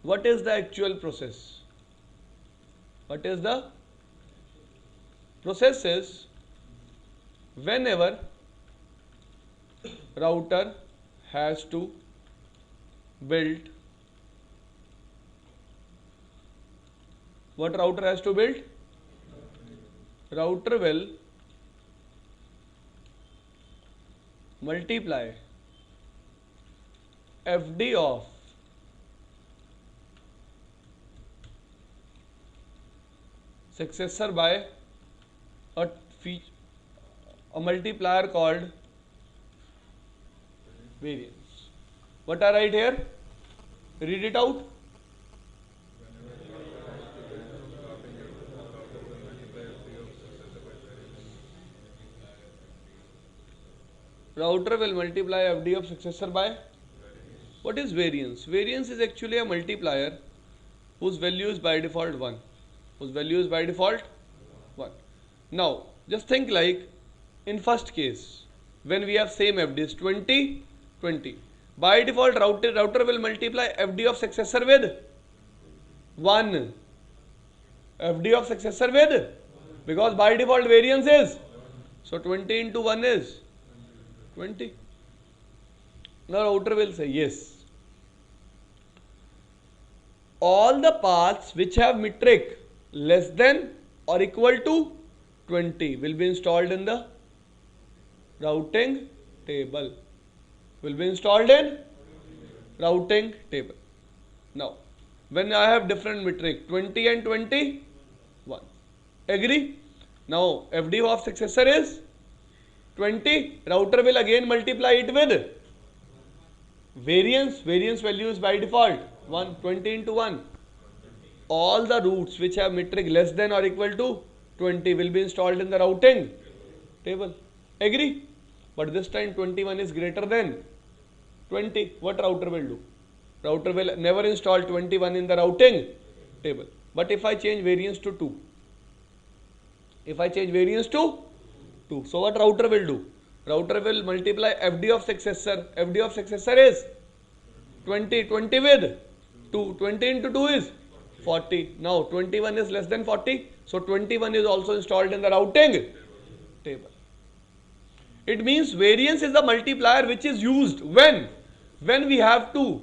A: What is the actual process? What is the process is, whenever router has to build, what router has to build? Router will multiply FD of successor by a multiplier called variance. What I write here? Read it out. Router will multiply FD of successor by, what is variance? Variance is actually a multiplier whose value is by default 1. Whose value is by default 1. Now just think like in first case, when we have same FDs 20, 20. By default router will multiply FD of successor with 1. FD of successor with, because by default variance is, so 20 into 1 is 20. Now router will say yes, all the paths which have metric less than or equal to 20 will be installed in the routing table. Will be installed in routing table. Now when I have different metric 20 and 21, agree? Now FD of successor is 20. Router will again multiply it with variance. Variance value is by default 1. 20 into 1. All the roots which have metric less than or equal to 20 will be installed in the routing table. Agree? But this time 21 is greater than 20. What router will do? Router will never install 21 in the routing table. But if I change variance to 2, if I change variance to 2, so what router will do? Router will multiply FD of successor. FD of successor is 20. 20 with 2. 20 into 2 is 40. Now 21 is less than 40. So 21 is also installed in the routing table. It means variance is the multiplier which is used when we have to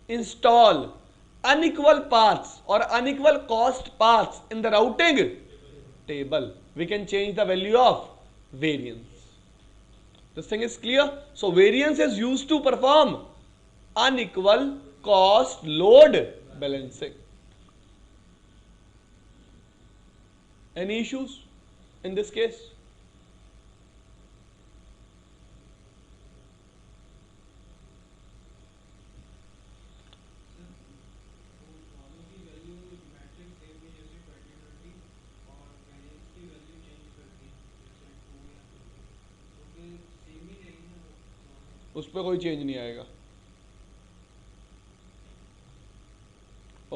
A: install unequal paths or unequal cost paths in the routing table. We can change the value of variance. This thing is clear. So variance is used to perform unequal cost load balancing. Any issues in this case? उस पर कोई change नहीं आएगा.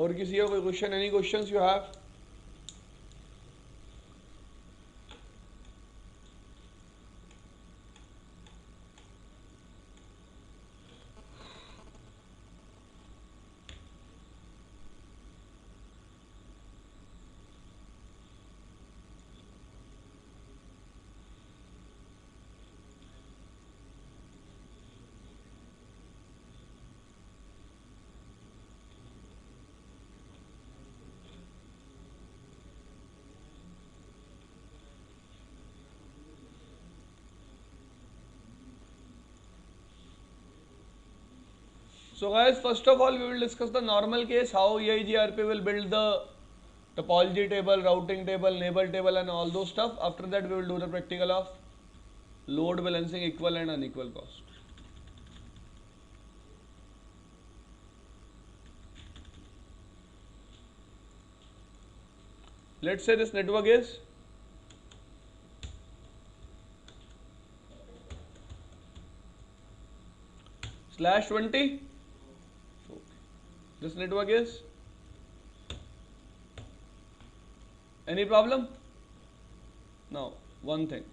A: और किसी का कोई question? Any questions you have? So guys, first of all we will discuss the normal case, how EIGRP will build the topology table, routing table, neighbor table and all those stuff. After that we will do the practical of load balancing, equal and unequal cost. Let's say this network is /20. This network is, any problem? Now one thing,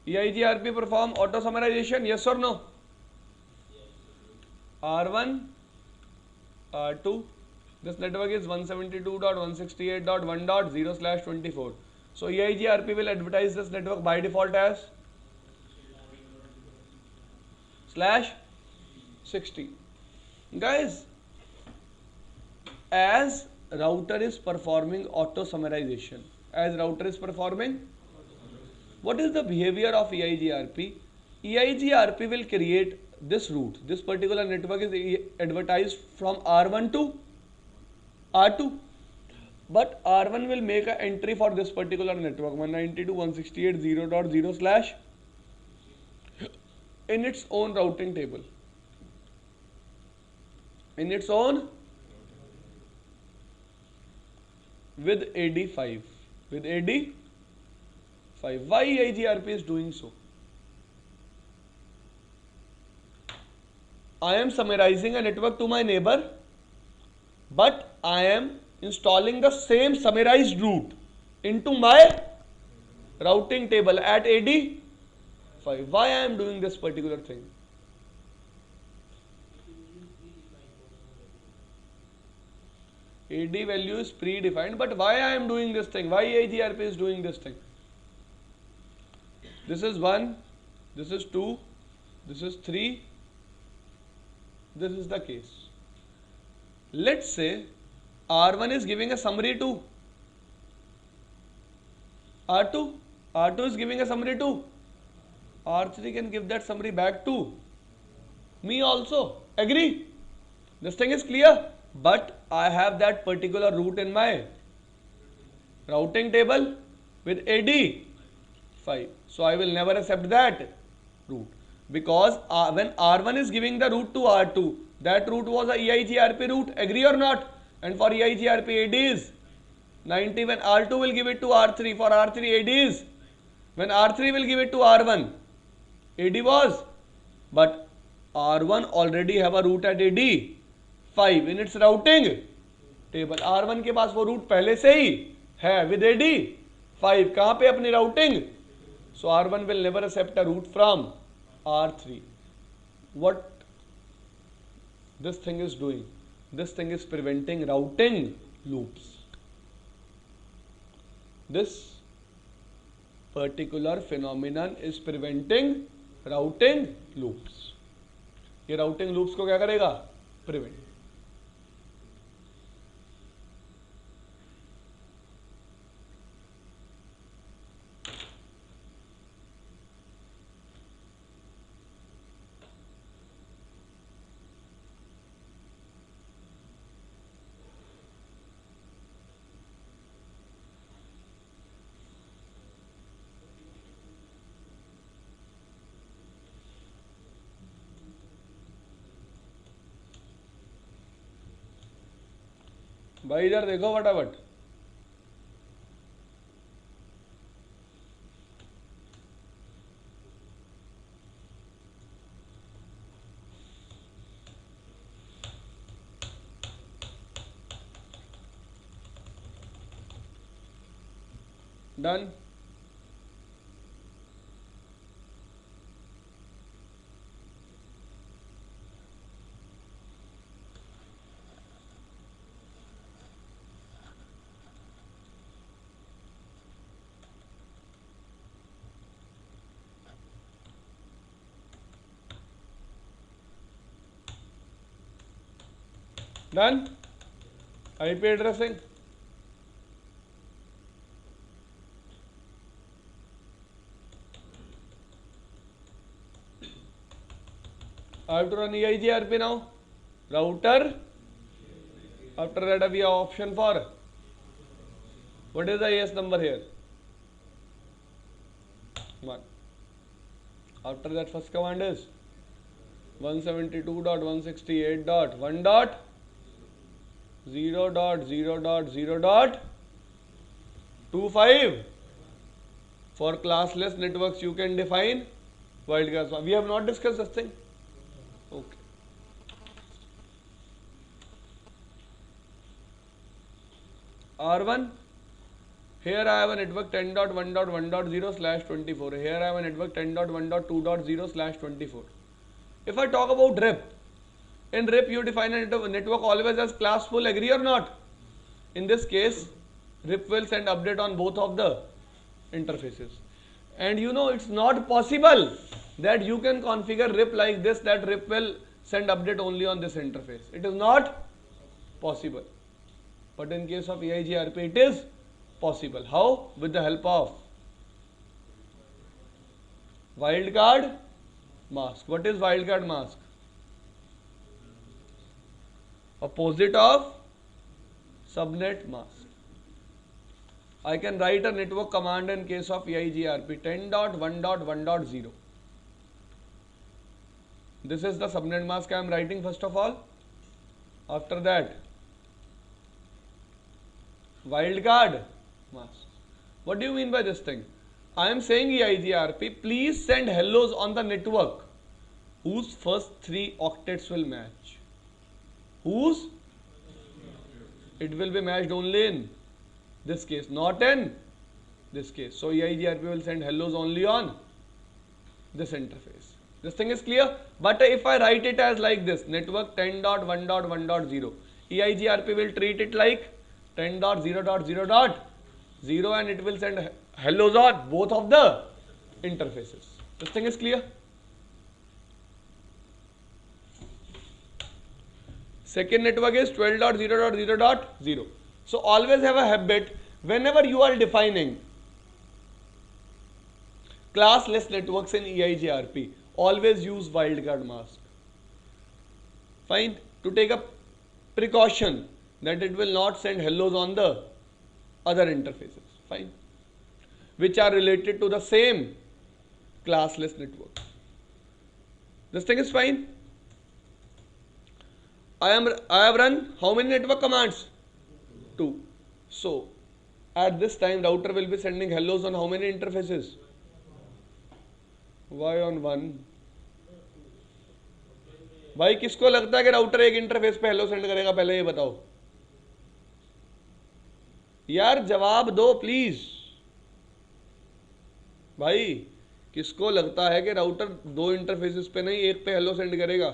A: EIGRP perform auto summarization, yes or no? R1, R2, this network is 172.168.1.0/24. So EIGRP will advertise this network by default as /60. Guys, as router is performing auto summarization, what is the behavior of EIGRP? EIGRP will create this route. This particular network is advertised from R1 to R2, but R1 will make an entry for this particular network 192.168.0.0/ in its own routing table. In its own with AD5. With AD5. Why EIGRP is doing so? I am summarizing a network to my neighbor, but I am installing the same summarized route into my routing table at AD5. Why I am doing this particular thing? AD value is predefined, but why I am doing this thing? Why EIGRP is doing this thing? This is 1, this is 2, this is 3, this is the case. Let's say R1 is giving a summary to R2, R2 is giving a summary to R3, can give that summary back to me also. Agree? This thing is clear. But I have that particular route in my routing table with AD5. So I will never accept that route, because when R1 is giving the route to R2, that route was a EIGRP route. Agree or not? And for EIGRP AD is 90. When R2 will give it to R3, for R3 AD is, when R3 will give it to R1, AD was, but R1 already have a route at AD5 in its routing table. R1 के पास वो root पहले से ही है with AD5. कहाँ पे? अपनी routing. So R1 will never accept a route from R3. What this thing is doing? This thing is preventing routing loops. This particular phenomenon is preventing routing loops. ये routing loops को क्या करेगा? Prevent. भाई इधर देखो फटाफट. Done. Done. IP addressing. I have to run EIGRP now. Router. After that we have option for. What is the AS number here? 1. After that first command is 172.168.1.0.0.0.25. For classless networks you can define wildcards. We have not discussed this thing. Okay. R1. Here I have a network 10.1.1.0/24. Here I have a network 10.1.2.0/24. If I talk about RIP, in RIP you define a network always as class full, agree or not? In this case, RIP will send update on both of the interfaces. And you know it's not possible that you can configure RIP like this, that RIP will send update only on this interface. It is not possible. But in case of EIGRP it is possible. How? With the help of wildcard mask. What is wildcard mask? Opposite of subnet mask. I can write a network command in case of EIGRP 10.1.1.0. This is the subnet mask I am writing first of all. After that, wildcard mask. What do you mean by this thing? I am saying EIGRP, please send hellos on the network whose first 3 octets will match. Whose? It will be matched only in this case, not in this case. So EIGRP will send hellos only on this interface. This thing is clear. But if I write it as like this, network 10.1.1.0, EIGRP will treat it like 10.0.0.0 and it will send hellos on both of the interfaces. This thing is clear. Second network is 12.0.0.0. So always have a habit, whenever you are defining classless networks in EIGRP, always use wildcard mask. Fine. To take a precaution that it will not send hellos on the other interfaces. Fine. Which are related to the same classless network. This thing is fine. I have run how many network commands? 2. So at this time router will be sending hellos on how many interfaces? Why on 1? भाई किसको लगता है कि router एक interface पे hello send करेगा? पहले ये बताओ यार, जवाब दो प्लीज भाई. किसको लगता है कि राउटर 2 इंटरफेसेस पे नहीं, एक पे हेलो सेंड करेगा?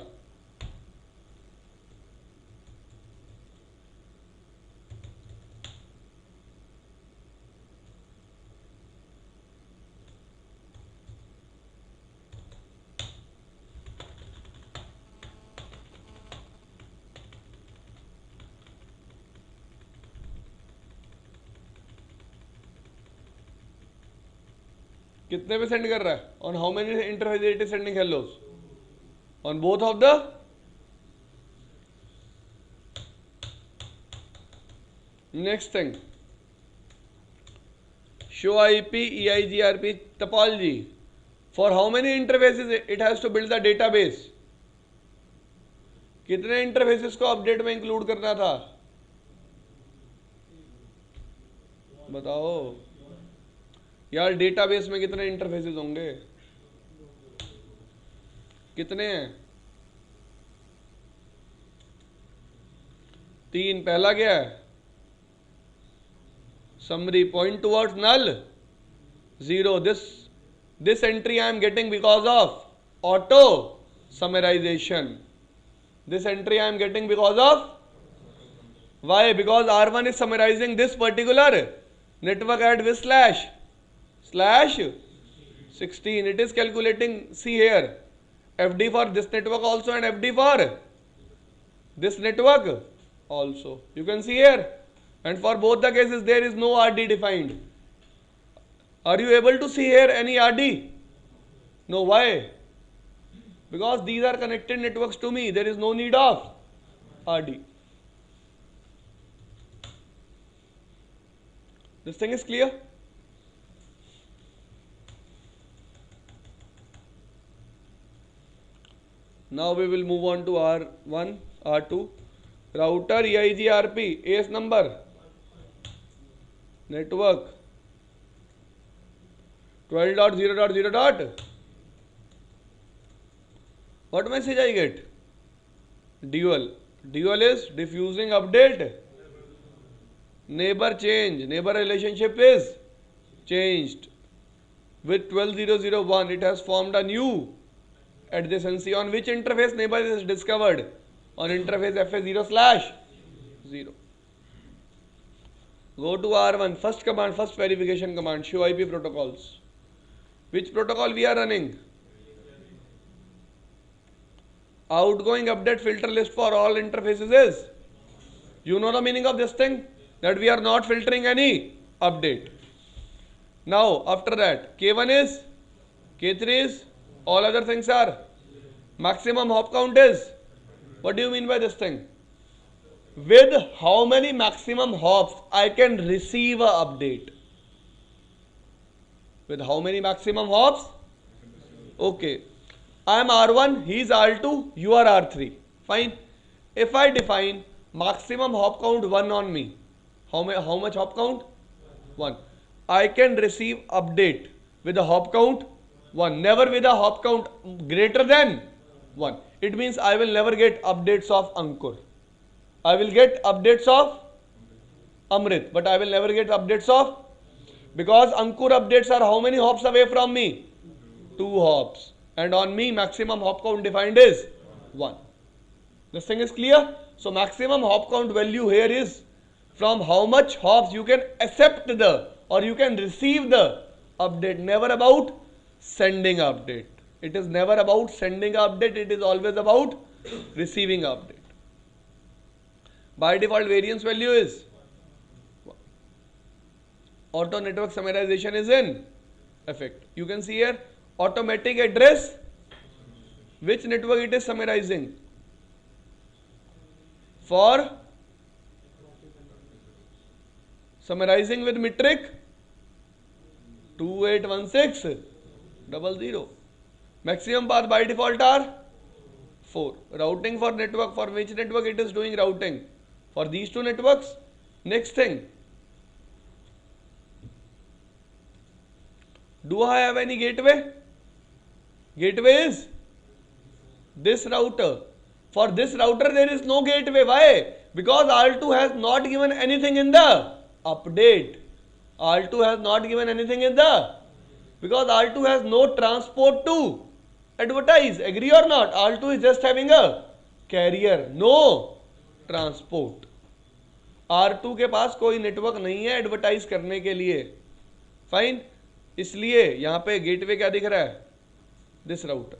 A: कितने पे सेंड कर रहा है? On how many interface it is sending Hallows? On both of the next thing, show IP EIGRP topology. For how many interfaces it has to build the database? कितने interfaces को update में include करना था? बताओ यार, database में कितने interfaces होंगे? कितने हैं? 3। पहला क्या है? summary point towards null 0. This entry I am getting because of auto summarization. This entry I am getting because of why? Because R1 is summarizing this particular network at with slash 16. It is calculating, see here, FD for this network also and FD for this network also. You can see here. And for both the cases there is no RD defined. Are you able to see here any RD? No. Why? Because these are connected networks to me. There is no need of RD. This thing is clear? Now we will move on to R1, R2. Router EIGRP, AS number, network 12.0.0. What message I get? Dual. Dual is diffusing update. Neighbor change. Neighbor relationship is changed. With 12.0.0.1 it has formed a new adjacency. On which interface neighbor is discovered? On interface FA0/0. Go to R1. First command, first verification command, show IP protocols. Which protocol we are running? Outgoing update filter list for all interfaces is. You know the meaning of this thing? That we are not filtering any update. Now after that, K1 is, K3 is, all other things are. Maximum hop count is. What do you mean by this thing? With how many maximum hops I can receive a update? With how many maximum hops? Okay. I am R1, he is R2, you are R3. Fine. If I define maximum hop count 1 on me, how much hop count? 1. I can receive update with a hop count 1. Never with a hop count greater than 1. It means I will never get updates of Ankur. I will get updates of Amrit, but I will never get updates of, because Ankur updates are how many hops away from me? 2 hops. And on me maximum hop count defined is 1. This thing is clear? So maximum hop count value here is from how much hops you can accept the or you can receive the update, never about sending update. It is never about sending update, it is always about receiving update. By default variance value is 1. Auto network summarization is in effect. You can see here automatic address, which network it is summarizing? For summarizing with metric 281600. Maximum path by default are 4. Routing for network, for which network it is doing routing? For these 2 networks. Next thing, do I have any gateway? Gateway is this router. For this router there is no gateway. Why? Because R2 has not given anything in the update. R2 has not given anything in the, because R2 has no transport to advertise. Agree or not? R2 is just having a carrier, no transport. R2 के पास कोई network नहीं है advertise करने के लिए. Fine. इसलिए यहां पे गेटवे क्या दिख रहा है? This router.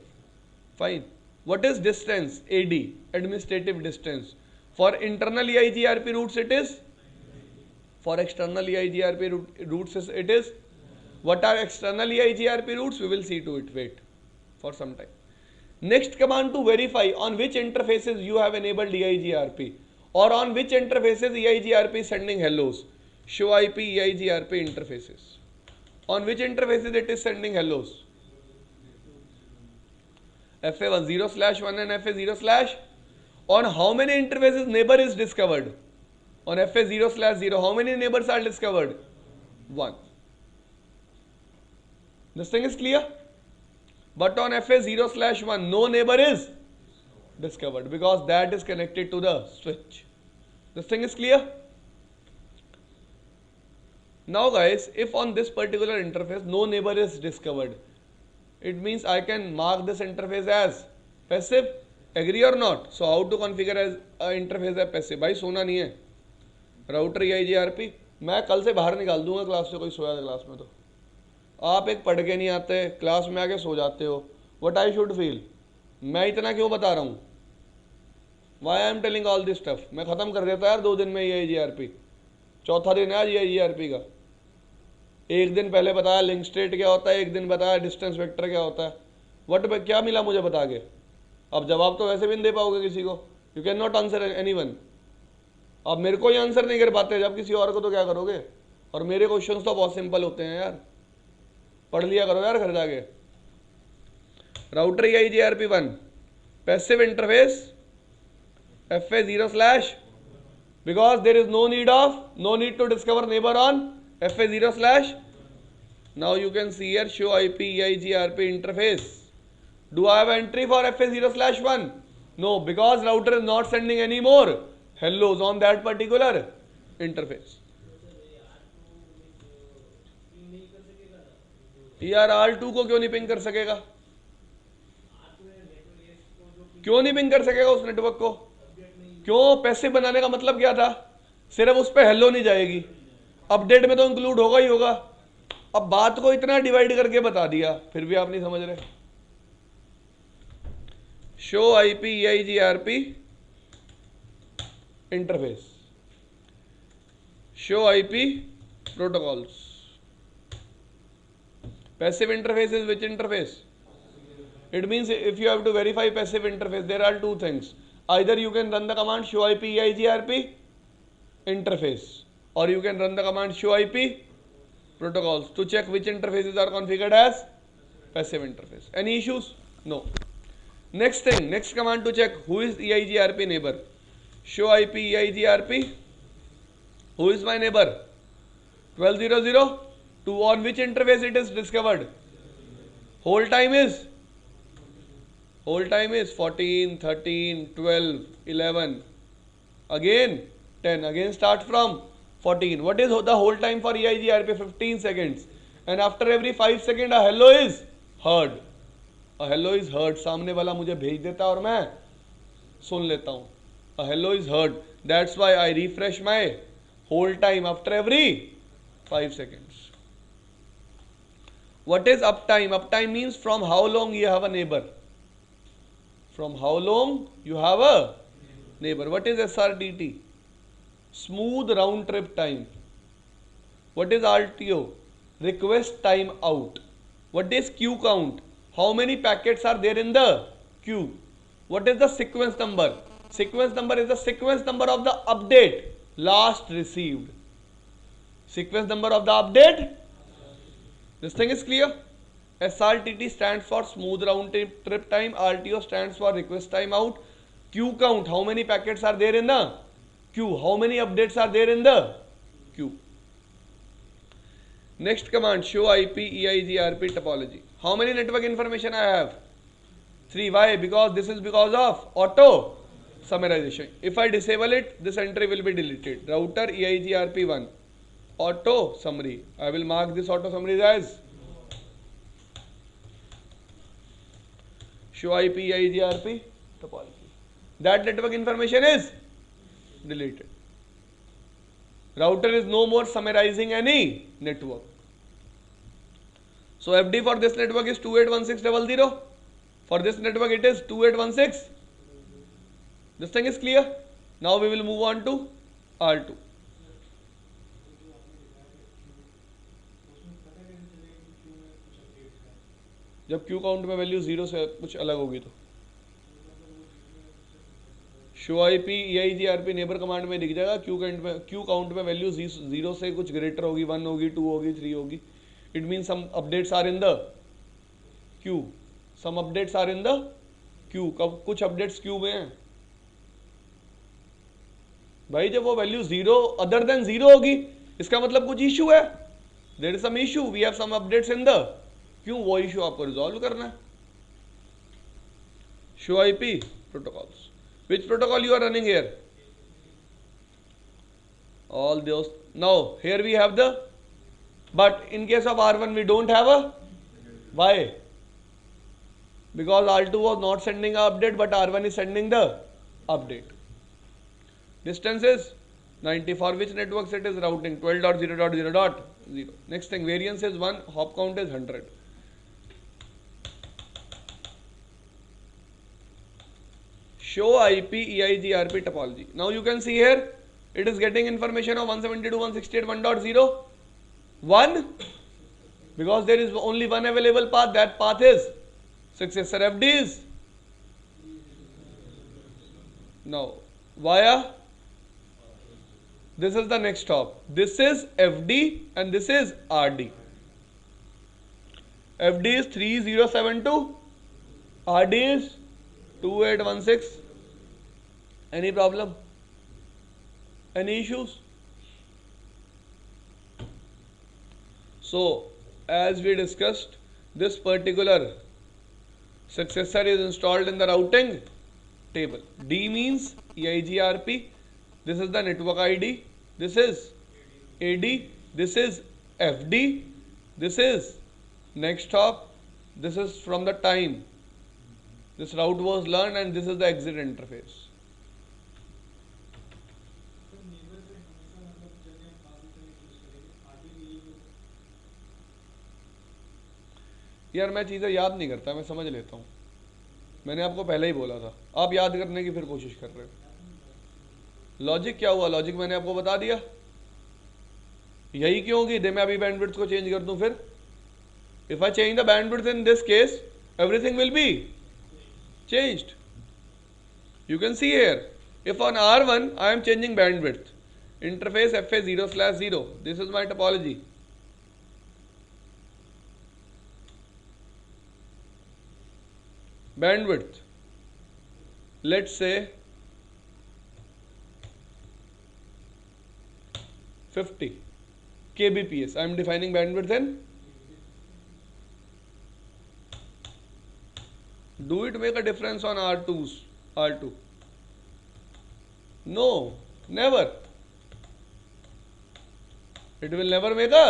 A: Fine. What is distance? AD, administrative distance. For internal EIGRP routes it is. For external EIGRP routes it is What are external EIGRP routes? We will see to it. Wait for some time. Next command to verify on which interfaces you have enabled EIGRP or on which interfaces EIGRP is sending hellos. Show IP EIGRP interfaces. On which interfaces it is sending hellos? FA10/1 and FA0/. On how many interfaces neighbor is discovered? On FA0/0, how many neighbors are discovered? 1. This thing is clear? But on FA0/1, no neighbor is discovered because that is connected to the switch. This thing is clear? Now guys, if on this particular interface no neighbor is discovered, it means I can mark this interface as passive. Agree or not? So how to configure as interface as passive? भाई सोना नहीं है. Router EIGRP मैं कल से बाहर निकाल दूंगा क्लास से. कोई सोया था क्लास में तो आप एक पढ़ के नहीं आते, क्लास में आके सो जाते हो. What I should feel? मैं इतना क्यों बता रहा हूँ? Why I am telling all this stuff? मैं ख़त्म कर देता यार 2 दिन में EIGRP. चौथा दिन है आज EIGRP का. एक दिन पहले बताया लिंक स्टेट क्या होता है, एक दिन बताया डिस्टेंस वेक्टर क्या होता है. वट क्या मिला मुझे बता के? अब जवाब तो वैसे भी नहीं दे पाओगे किसी को. You can not answer anyone. आप मेरे को ही आंसर नहीं कर पाते, जब किसी और को तो क्या करोगे? और मेरे क्वेश्चंस तो बहुत सिंपल होते हैं यार. पढ़ लिया करो यार घर जाके. Router EIGRP1 passive interface FA0/, because there is no need to discover neighbor on FA0/. Now you can see here show IP EIGRP interface. Do I have entry for FA0/1? No, because router is not sending any more hellos on that particular interface. यार R2 को क्यों नहीं ping कर सकेगा? क्यों नहीं ping कर सकेगा उस नेटवर्क को? क्यों? पैसिव बनाने का मतलब क्या था? सिर्फ उस पर हेलो नहीं जाएगी, अपडेट में तो इंक्लूड होगा ही होगा. अब बात को इतना डिवाइड करके बता दिया, फिर भी आप नहीं समझ रहे. Show IP EIGRP interface, show IP protocols. Passive interface is which interface? It means if you have to verify passive interface, there are two things. Either you can run the command show IP EIGRP interface, or you can run the command show IP protocols to check which interfaces are configured as passive interface. Any issues? No. Next thing, next command to check who is EIGRP neighbor. Show IP EIGRP. Who is my neighbor? 12.0.0. To on which interface it is discovered? Hold time is 14, 13, 12, 11. Again 10. Again start from 14. What is the hold time for EIGRP? 15 seconds. And after every 5 seconds a hello is heard. A hello is heard. सामने वाला मुझे भेज देता और मैं सुन लेता हूँ. A hello is heard. That's why I refresh my hold time after every 5 seconds. What is uptime? Uptime means from how long you have a neighbor. From how long you have a neighbor. What is SRTT? Smooth round trip time. What is RTO? Request time out. What is queue count? How many packets are there in the queue? What is the sequence number? Sequence number is the sequence number of the update last received. Sequence number of the update. This thing is clear. SRTT stands for smooth round trip time. RTO stands for request time out. Queue count, how many packets are there in the queue? How many updates are there in the queue? Next command, show IP EIGRP topology. How many network information I have? 3. Why? Because this is because of auto summarization. If I disable it, this entry will be deleted. Router EIGRP1 auto summary. I will mark this auto summary as show IP EIGRP topology. That network information is deleted. Router is no more summarizing any network. So FD for this network is 281600. For this network it is 2816. This thing is clear. Now we will move on to R2. जब Q count में value 0 से कुछ अलग होगी तो show I P E I G R P neighbour command में दिख जाएगा। क्यू काउंट में वैल्यू 0 से कुछ ग्रेटर होगी, 1 होगी, 2 होगी, 3 होगी। It mean some updates are in the queue, some updates are in the queue. कब कुछ अपडेट्स क्यू में हैं भाई, जब वो वैल्यू 0 अदर देन 0 होगी इसका मतलब कुछ इशू है, there is some issue, we have some updates in the queue. वो इशू आपको रिजॉल्व करना है। Show I P protocols, which protocol you are running here? All those. Now here we have the, but in case of R1 we don't have a, why? Because R2 was not sending a update, but R1 is sending the update. Distance is 90. For which networks it is routing? 12.0.0.0. Next thing, variance is 1, hop count is 100. Show IP EIGRP topology. Now you can see here it is getting information of 172.168.1.0 1 because there is only one available path. That path is successor FDs. Now via this is the next hop. This is FD and this is RD. FD is 3072, RD is 2816. Any problem? Any issues? So as we discussed, this particular successor is installed in the routing table. D means EIGRP. This is the network ID. This is AD. This is FD. This is next hop. This is from the time this route was learned, and this is the exit interface. यार मैं चीज़ें याद नहीं करता, मैं समझ लेता हूँ। मैंने आपको पहले ही बोला था, आप याद करने की फिर कोशिश कर रहे हो। लॉजिक क्या हुआ? लॉजिक मैंने आपको बता दिया। यही क्यों कि दे मैं अभी बैंडविड्थ को चेंज कर दूं फिर? If I change the bandwidth in this case everything will be changed. You can see here, if on R1 I am changing bandwidth, interface FA0/0. This is my topology. Bandwidth, let's say 50 kbps. I am defining bandwidth in. Do it make a difference on R2? No, never. It will never make a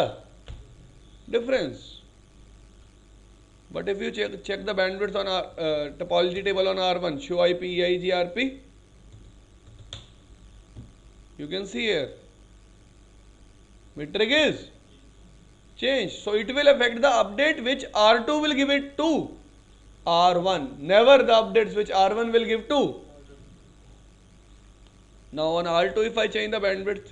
A: difference. But if you check the bandwidth on our topology table on R1, show IP EIGRP, you can see here metric is changed. So it will affect the update which R2 will give it to R1, never the updates which R1 will give to. Now on R2 if I change the bandwidth,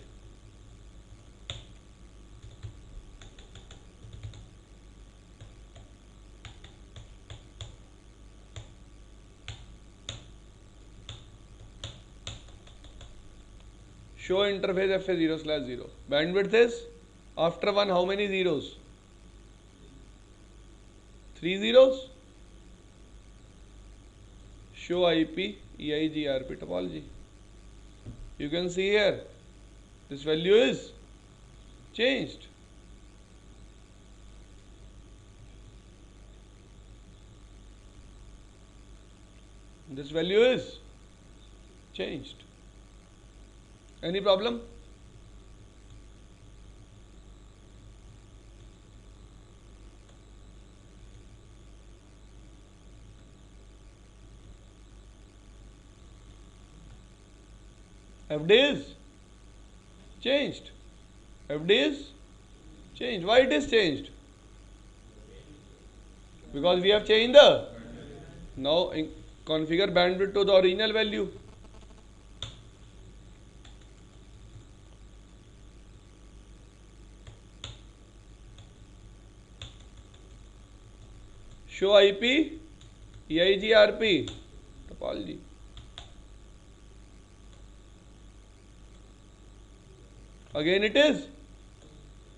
A: show interface FA0/0. Bandwidth is after 1 how many zeros? 3 zeros. Show IP EIGRP topology. You can see here this value is changed. This value is changed. Any problem? FD is changed. FD is changed. Why it is changed? Because we have changed the. Now configure bandwidth to the original value. show IP EIGRP topology. Again it is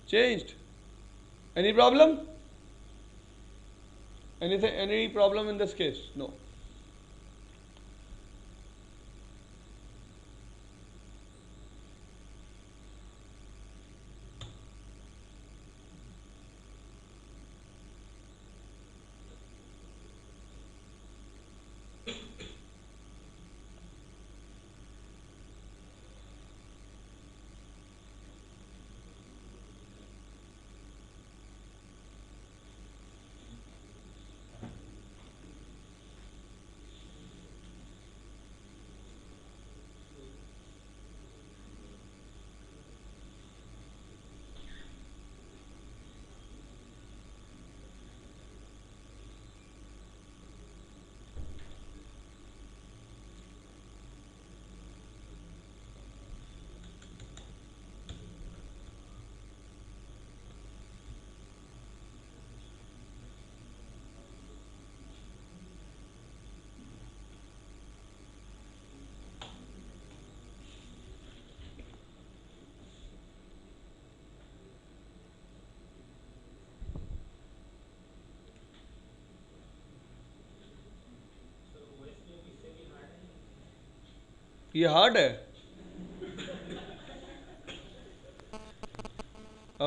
A: changed. Any problem? Anything? Any problem in this case? No. ये hard है,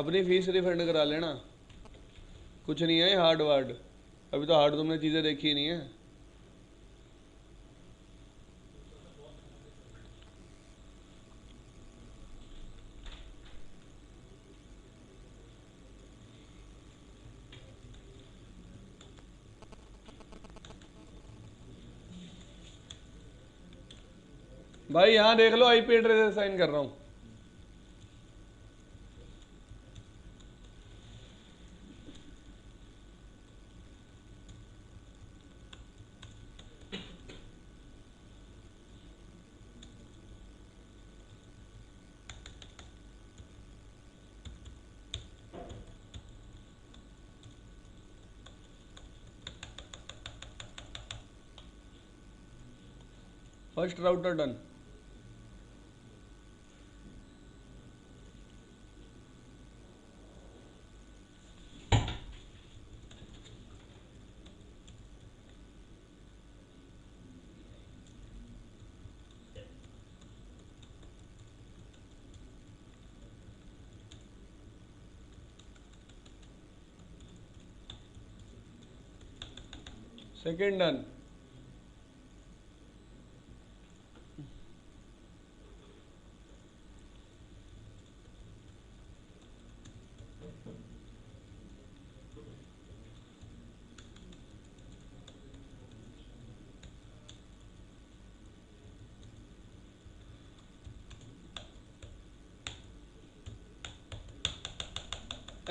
A: अपनी fees refund करा लेना, कुछ नहीं है hard ward, अभी तो हार्ड तुमने चीज़ें देखी ही नहीं है। भाई यहाँ देख लो, आईपी एड्रेस असाइन कर रहा हूँ। First router done. Second done.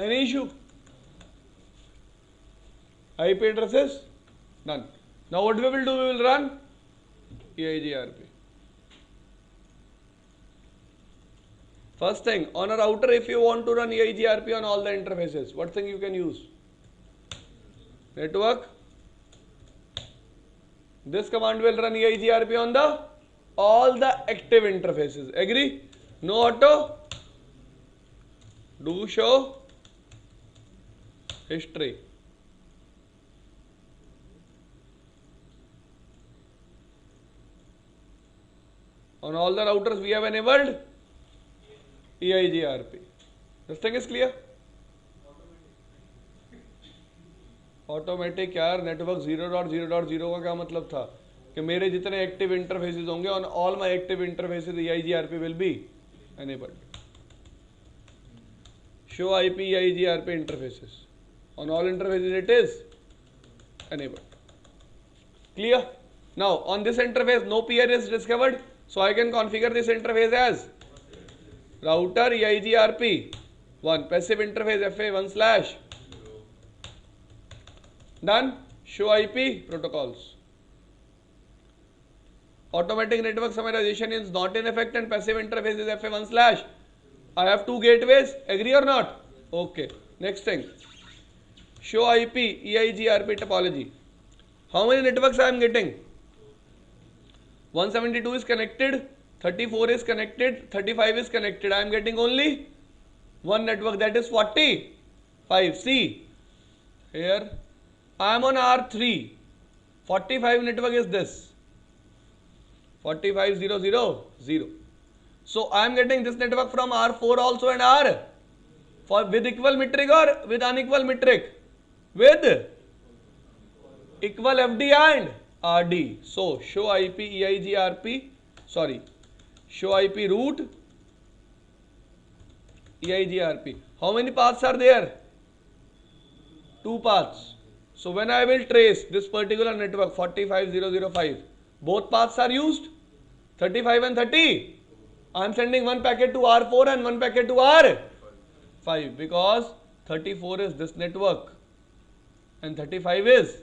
A: Any issue? IP addresses done. Now what we will do? We will run EIGRP. First thing, on a router, if you want to run EIGRP on all the interfaces, what thing you can use? Network. This command will run EIGRP on the all the active interfaces. Agree? No auto. Do show history. On all the routers we have enabled EIGRP. This thing is clear? Automatic यार, network 0.0.0 का क्या मतलब था कि मेरे जितने active interfaces होंगे on all my active interfaces EIGRP will be enabled. Show IP EIGRP interfaces. On all interfaces it is enabled. Clear? Now on this interface no peer is discovered, so I can configure this interface as router EIGRP 1 passive interface FA1/. Done. Show IP protocols. Automatic network summarization is not in effect and passive interface is FA1/. I have two gateways. Agree or not? Okay. Next thing. show IP EIGRP topology. How many networks I am getting? 172 is connected, 34 is connected, 35 is connected. I am getting only one network, that is 45. See, here I am on R3. 45 network is this. 45000. So I am getting this network from R4 also and R. For with equal metric or with unequal metric? With equal FD and RD. So show IP EIGRP. Sorry. Show IP root EIGRP. How many paths are there? 2 paths. So when I will trace this particular network 45005, both paths are used, 35 and 30. I am sending one packet to R4 and one packet to R5 because 34 is this network and 35 is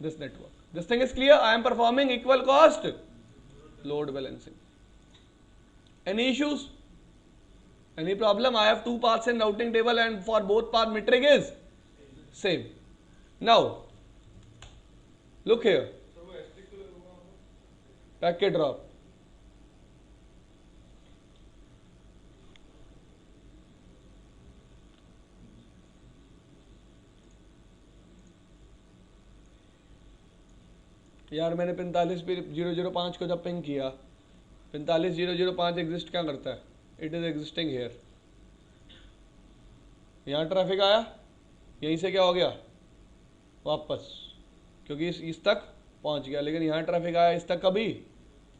A: this network. This thing is clear. I am performing equal cost load balancing. Any issues? Any problem? I have 2 paths in routing table and for both path metric is same. Now look here, packet drop. यार मैंने 45.005 को जब ping किया, 45.005 exist क्या करता है? It is existing here. यहाँ traffic आया, यहीं से क्या हो गया वापस, क्योंकि इस तक पहुँच गया, लेकिन यहाँ ट्रैफिक आया, इस तक कभी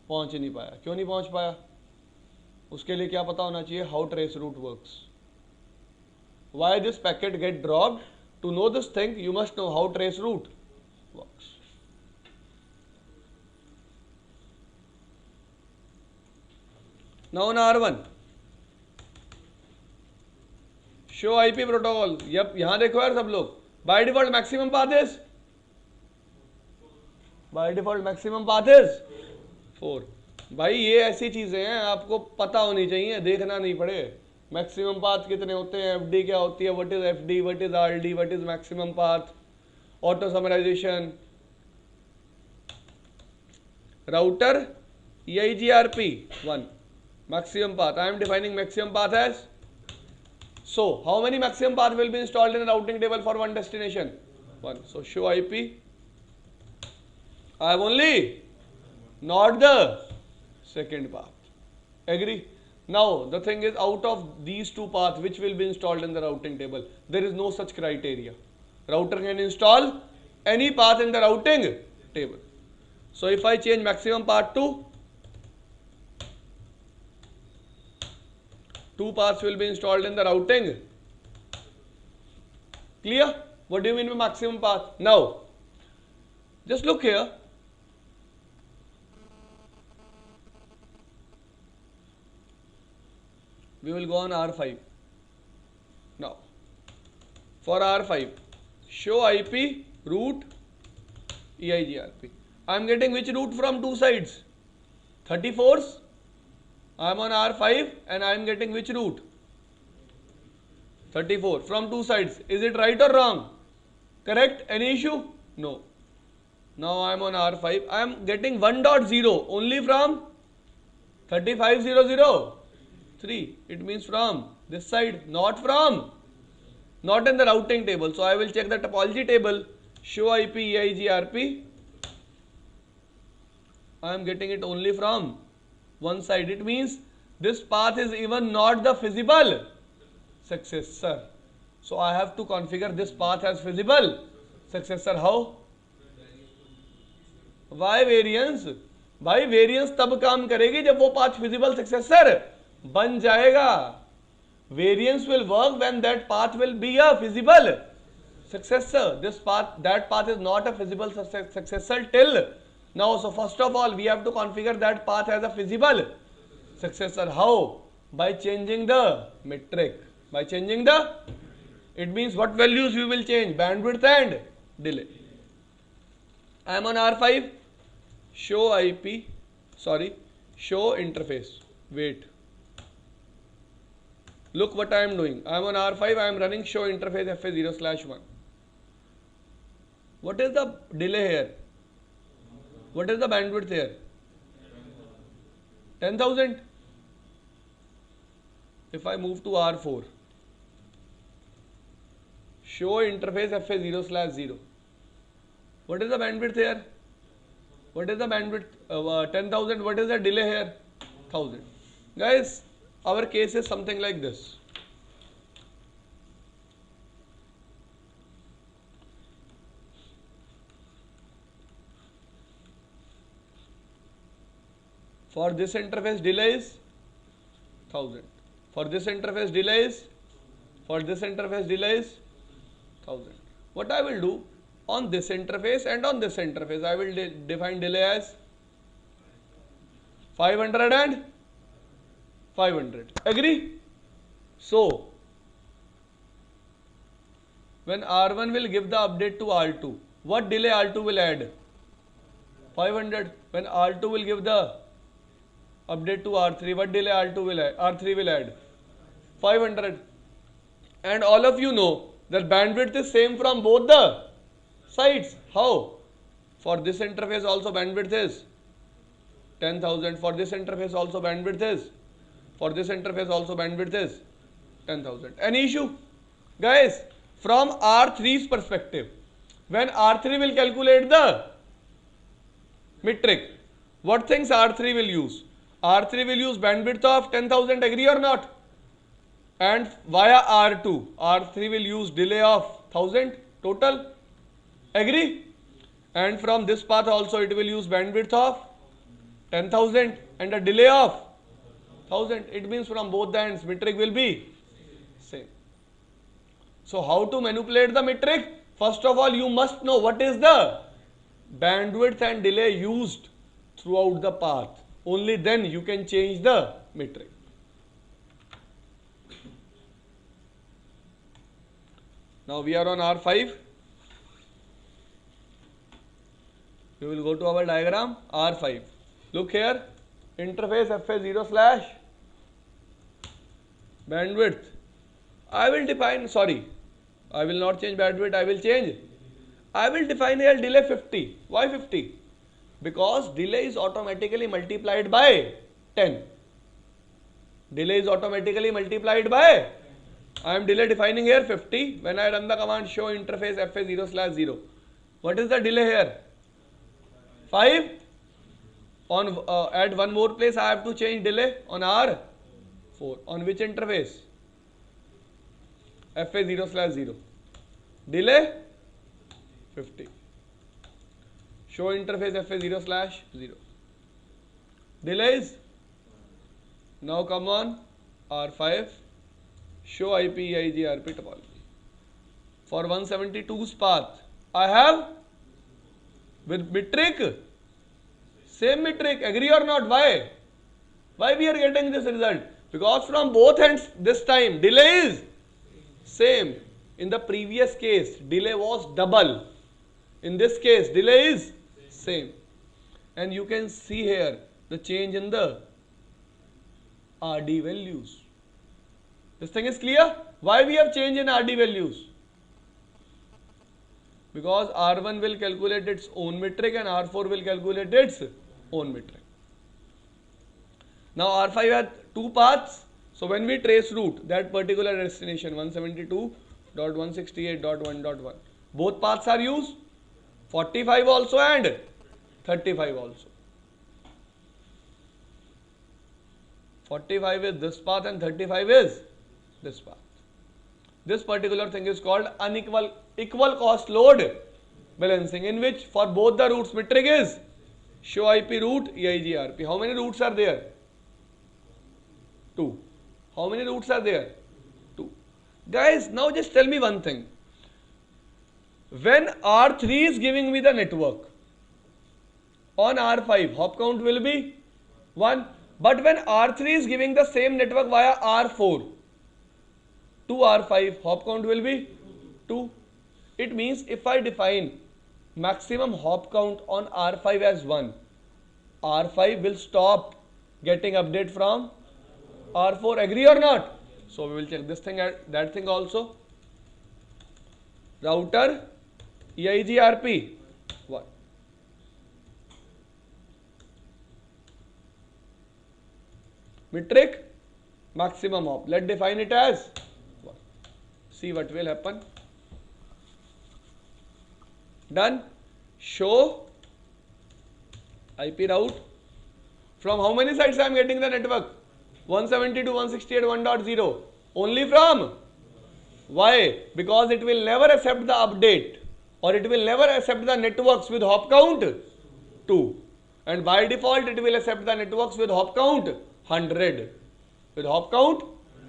A: पहुँच ही नहीं पाया. क्यों नहीं पहुँच पाया? उसके लिए क्या पता होना चाहिए? How traceroute works. Why this packet get dropped? To know this thing you must know how traceroute works. Now on R1, show IP protocol. Yup, यहां देखो यार सब लोग. By default maximum path is 4. भाई ये ऐसी चीजें हैं आपको पता होनी चाहिए, देखना नहीं पड़े. मैक्सिमम पाथ कितने होते हैं, एफडी क्या होती है, what is FD, what is RD, what is maximum path, auto summarisation. Router EIGRP 1. Maximum path. I am defining maximum path as. So, how many maximum path will be installed in a routing table for one destination? 1. So, show IP. I have only not the second path. Agree? Now, the thing is, out of these 2 paths, which will be installed in the routing table? There is no such criteria. Router can install any path in the routing table. So, if I change maximum path to 2 paths will be installed in the routing. Clear? What do you mean by maximum path? Now, just look here. We will go on R5. Now, for R5, show IP root EIGRP. I am getting which root from 2 sides? 34s. I am on R5 and I am getting which root? 34 from 2 sides. Is it right or wrong? Correct? Any issue? No. Now I am on R5. I am getting 1.0 only from 35003. It means from this side, not in the routing table. So I will check the topology table. Show IP EIGRP. I am getting it only from one side. It means this path is even not the feasible successor. So I have to configure this path as feasible successor. How? Why variance? भाई variance तब काम करेगी जब वो path feasible successor बन जाएगा. Variance will work when that path will be a feasible successor. That path is not a feasible successor till now. So first of all, we have to configure that path as a feasible successor. How? By changing the metric. It means what values we will change? Bandwidth and delay. I am on R5. Show interface. Wait. Look what I am doing. I am on R5. I am running show interface FA0/1. What is the delay here? What is the bandwidth here? 10,000. If I move to R4, show interface FA0/0. What is the bandwidth here? What is the bandwidth? 10,000. What is the delay here? 1,000. Guys, our case is something like this. For this interface delay is 1,000. For this interface delay is, for this interface delay is 1,000. What I will do on this interface and on this interface, I will define delay as 500 and 500. Agree? So, when R1 will give the update to R2, what delay R2 will add? 500. When R2 will give the update to R3, what delay R2 will add? R3 will add 500. And all of you know that bandwidth is same from both the sides. How? For this interface also bandwidth is 10,000. For this interface also bandwidth is. For this interface also bandwidth is 10,000. Any issue? Guys, from R3's perspective, when R3 will calculate the metric, what things R3 will use? R3 will use bandwidth of 10,000, agree or not? And via R2, R3 will use delay of 1,000 total, agree? And from this path also it will use bandwidth of 10,000 and a delay of 1,000. It means from both the ends metric will be same. So how to manipulate the metric? First of all, you must know what is the bandwidth and delay used throughout the path. Only then you can change the metric. Now we are on R5. We will go to our diagram R5. Look here, interface FA0/ bandwidth. I will define, sorry, I will not change bandwidth, I will change. I will define here delay 50. Why 50? Because delay is automatically multiplied by 10. Delay is automatically multiplied by, I am delay defining here 50. When I run the command show interface FA0/0, what is the delay here? 5. On at one more place I have to change delay on R4. On which interface? FA0/0. Delay 50. Show interface FA0/0. Delays. Now come on R5. Show IP EIGRP topology. For 172's path, I have with metric, same metric, agree or not? Why? Why we are getting this result? Because from both ends this time delay is same. In the previous case delay was double. In this case delay is same. And you can see here the change in the RD values. This thing is clear? Why we have change in RD values? Because R1 will calculate its own metric and R4 will calculate its own metric. Now R5 had two paths. So when we trace route that particular destination 172.168.1.1, both paths are used, 45 also and 35 also. 45 is this path and 35 is this path. This particular thing is called equal cost load balancing, in which for both the routes metric is show IP route EIGRP. How many routes are there? 2. How many routes are there? 2. Guys, now just tell me one thing. When R3 is giving me the network, on R5 hop count will be 1. But when R3 is giving the same network via R4 to R5, hop count will be 2. It means if I define maximum hop count on R5 as 1, R5 will stop getting update from R4, agree or not? So we will check this thing and that thing also. Router EIGRP 1. Metric maximum hop. Let's define it as 1. See what will happen. Done. Show IP route. From how many sites I am getting the network? 172, 168, 1.0. Only from. Why? Because it will never accept the update, or it will never accept the networks with hop count 2. And by default it will accept the networks with hop count 100. With hop count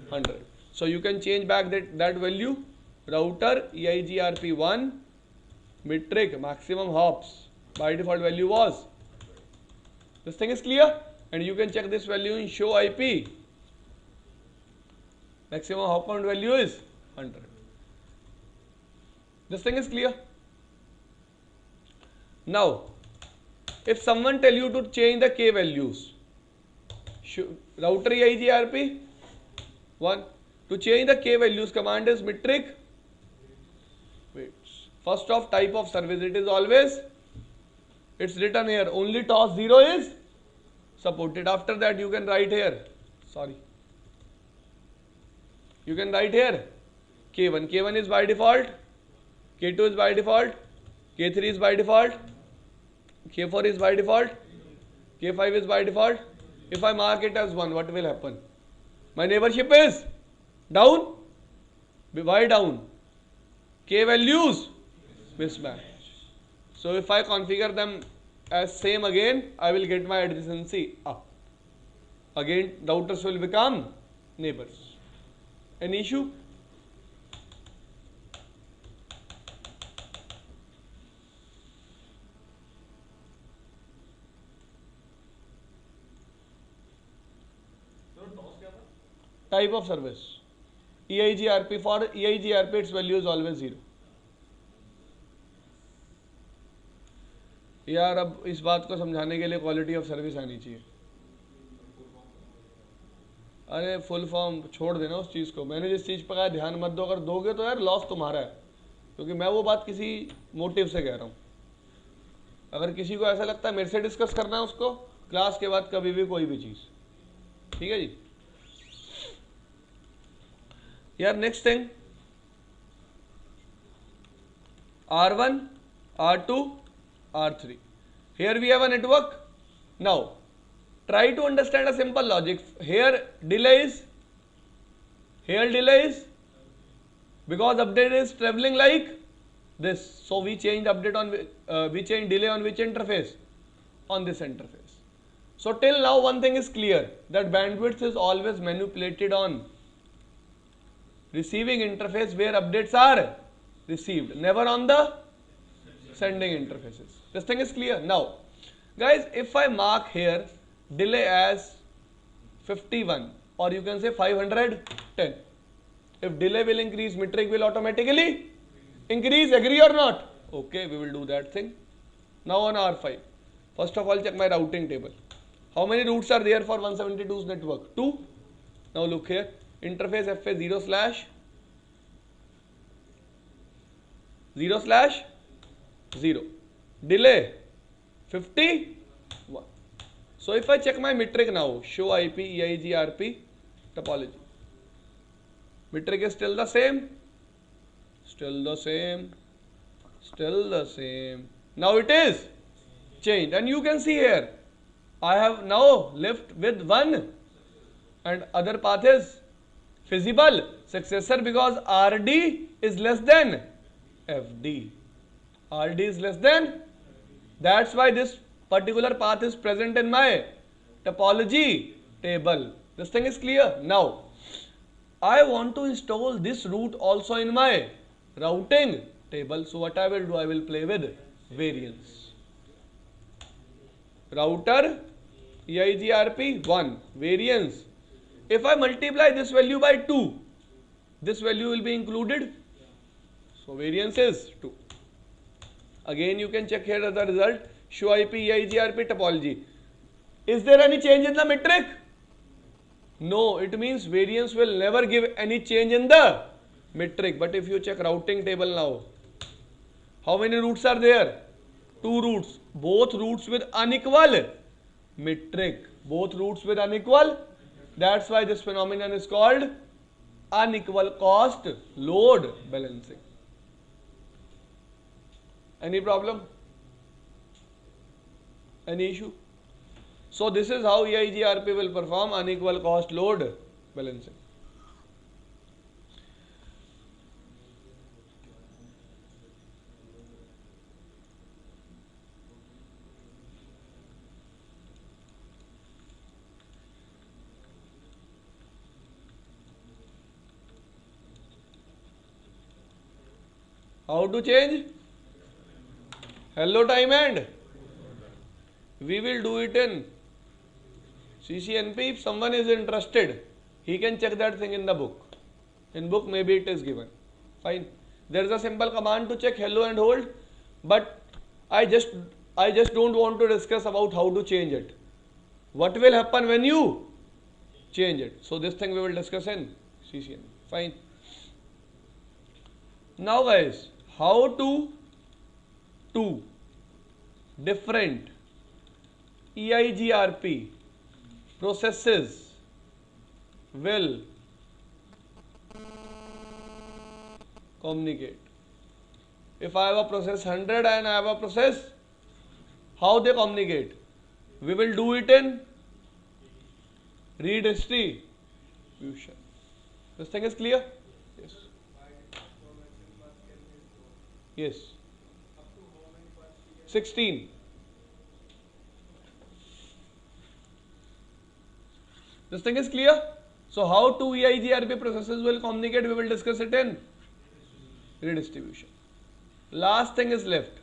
A: 100. So you can change back that value. Router EIGRP1 metric maximum hops. By default value was. This thing is clear, and you can check this value in show IP. Maximum hop count value is 100. This thing is clear. Now, if someone tell you to change the K values, router EIGRP 1, to change the K values, command is metric. Wait, first of type of service, it is always, it's written here, only toss 0 is supported. After that you can write here, you can write here K1. K1 is by default, K2 is by default, K3 is by default, K4 is by default, K5 is by default. If I mark it as 1, what will happen? My neighborship is down. Why down? K values mismatch. So if I configure them as same again, I will get my adjacency up. Again, routers will become neighbors. Any issue? Type of service. EIGRP, for EIGRP its value is always 0. यार अब इस बात को समझाने के लिए quality of service आनी चाहिए. अरे फुल फॉर्म छोड़ देना उस चीज़ को. मैंने जिस चीज़ पर कहा ध्यान मत दो, अगर दोगे तो यार लॉस तुम्हारा है, क्योंकि मैं वो बात किसी मोटिव से कह रहा हूँ. अगर किसी को ऐसा लगता है मेरे से डिस्कस करना है, उसको क्लास के बाद कभी भी कोई भी चीज़. ठीक है जी. यार next thing, R1, R2, R3. Here we have a network. Now, try to understand a simple logic. Here delay is because update is traveling like this. So we change update on we change delay on which interface? On this interface. So till now one thing is clear, that bandwidth is always manipulated on receiving interface where updates are received, never on the sending interfaces. This thing is clear. Now, guys, if I mark here delay as 51, or you can say 510, if delay will increase, metric will automatically increase. Agree or not? Okay, we will do that thing. Now on R5, first of all check my routing table. How many routes are there for 172's network? 2. Now look here, interface FA 0/0/0, delay 51. So if I check my metric now, show IP EIGRP topology, metric is still the same, now it is changed, and you can see here I have now left with 1 and other path is feasible successor, because RD is less than FD. RD is less than, that's why this particular path is present in my topology table. This thing is clear. Now I want to install this route also in my routing table. So what I will do, I will play with variance. Router EIGRP 1 variance. If I multiply this value by 2, this value will be included. So variance is 2. Again you can check here the result, show IP EIGRP topology. Is there any change in the metric? No, it means variance will never give any change in the metric. But if you check routing table now, How many roots are there? Two roots. Both roots with unequal metric. Both roots with unequal. That's why this phenomenon is called unequal cost load balancing. Any problem? Any issue? So this is how EIGRP will perform unequal cost load balancing. How to change? Hello time and we will do it in CCNP. If someone is interested, he can check that thing in the book. In book maybe it is given. Fine. There is a simple command to check hello and hold, but I just don't want to discuss about how to change it. What will happen when you change it? So this thing we will discuss in CCNP. Fine. Now guys, how to two different EIGRP processes will communicate. If I have a process 100 and I have a process, how they communicate? We will do it in redistribution. This thing is clear? Yes. Yes. 16. This thing is clear? So how two EIGRP processes will communicate, we will discuss it in redistribution. Last thing is left.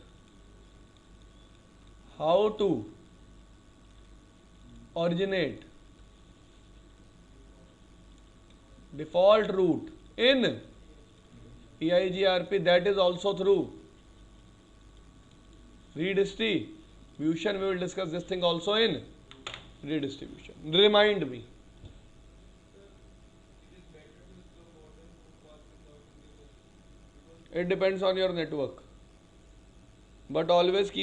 A: How to originate default route in EIGRP, that is also through redistribution. We will discuss this thing also in redistribution. Remind me. It depends on your network, but always keep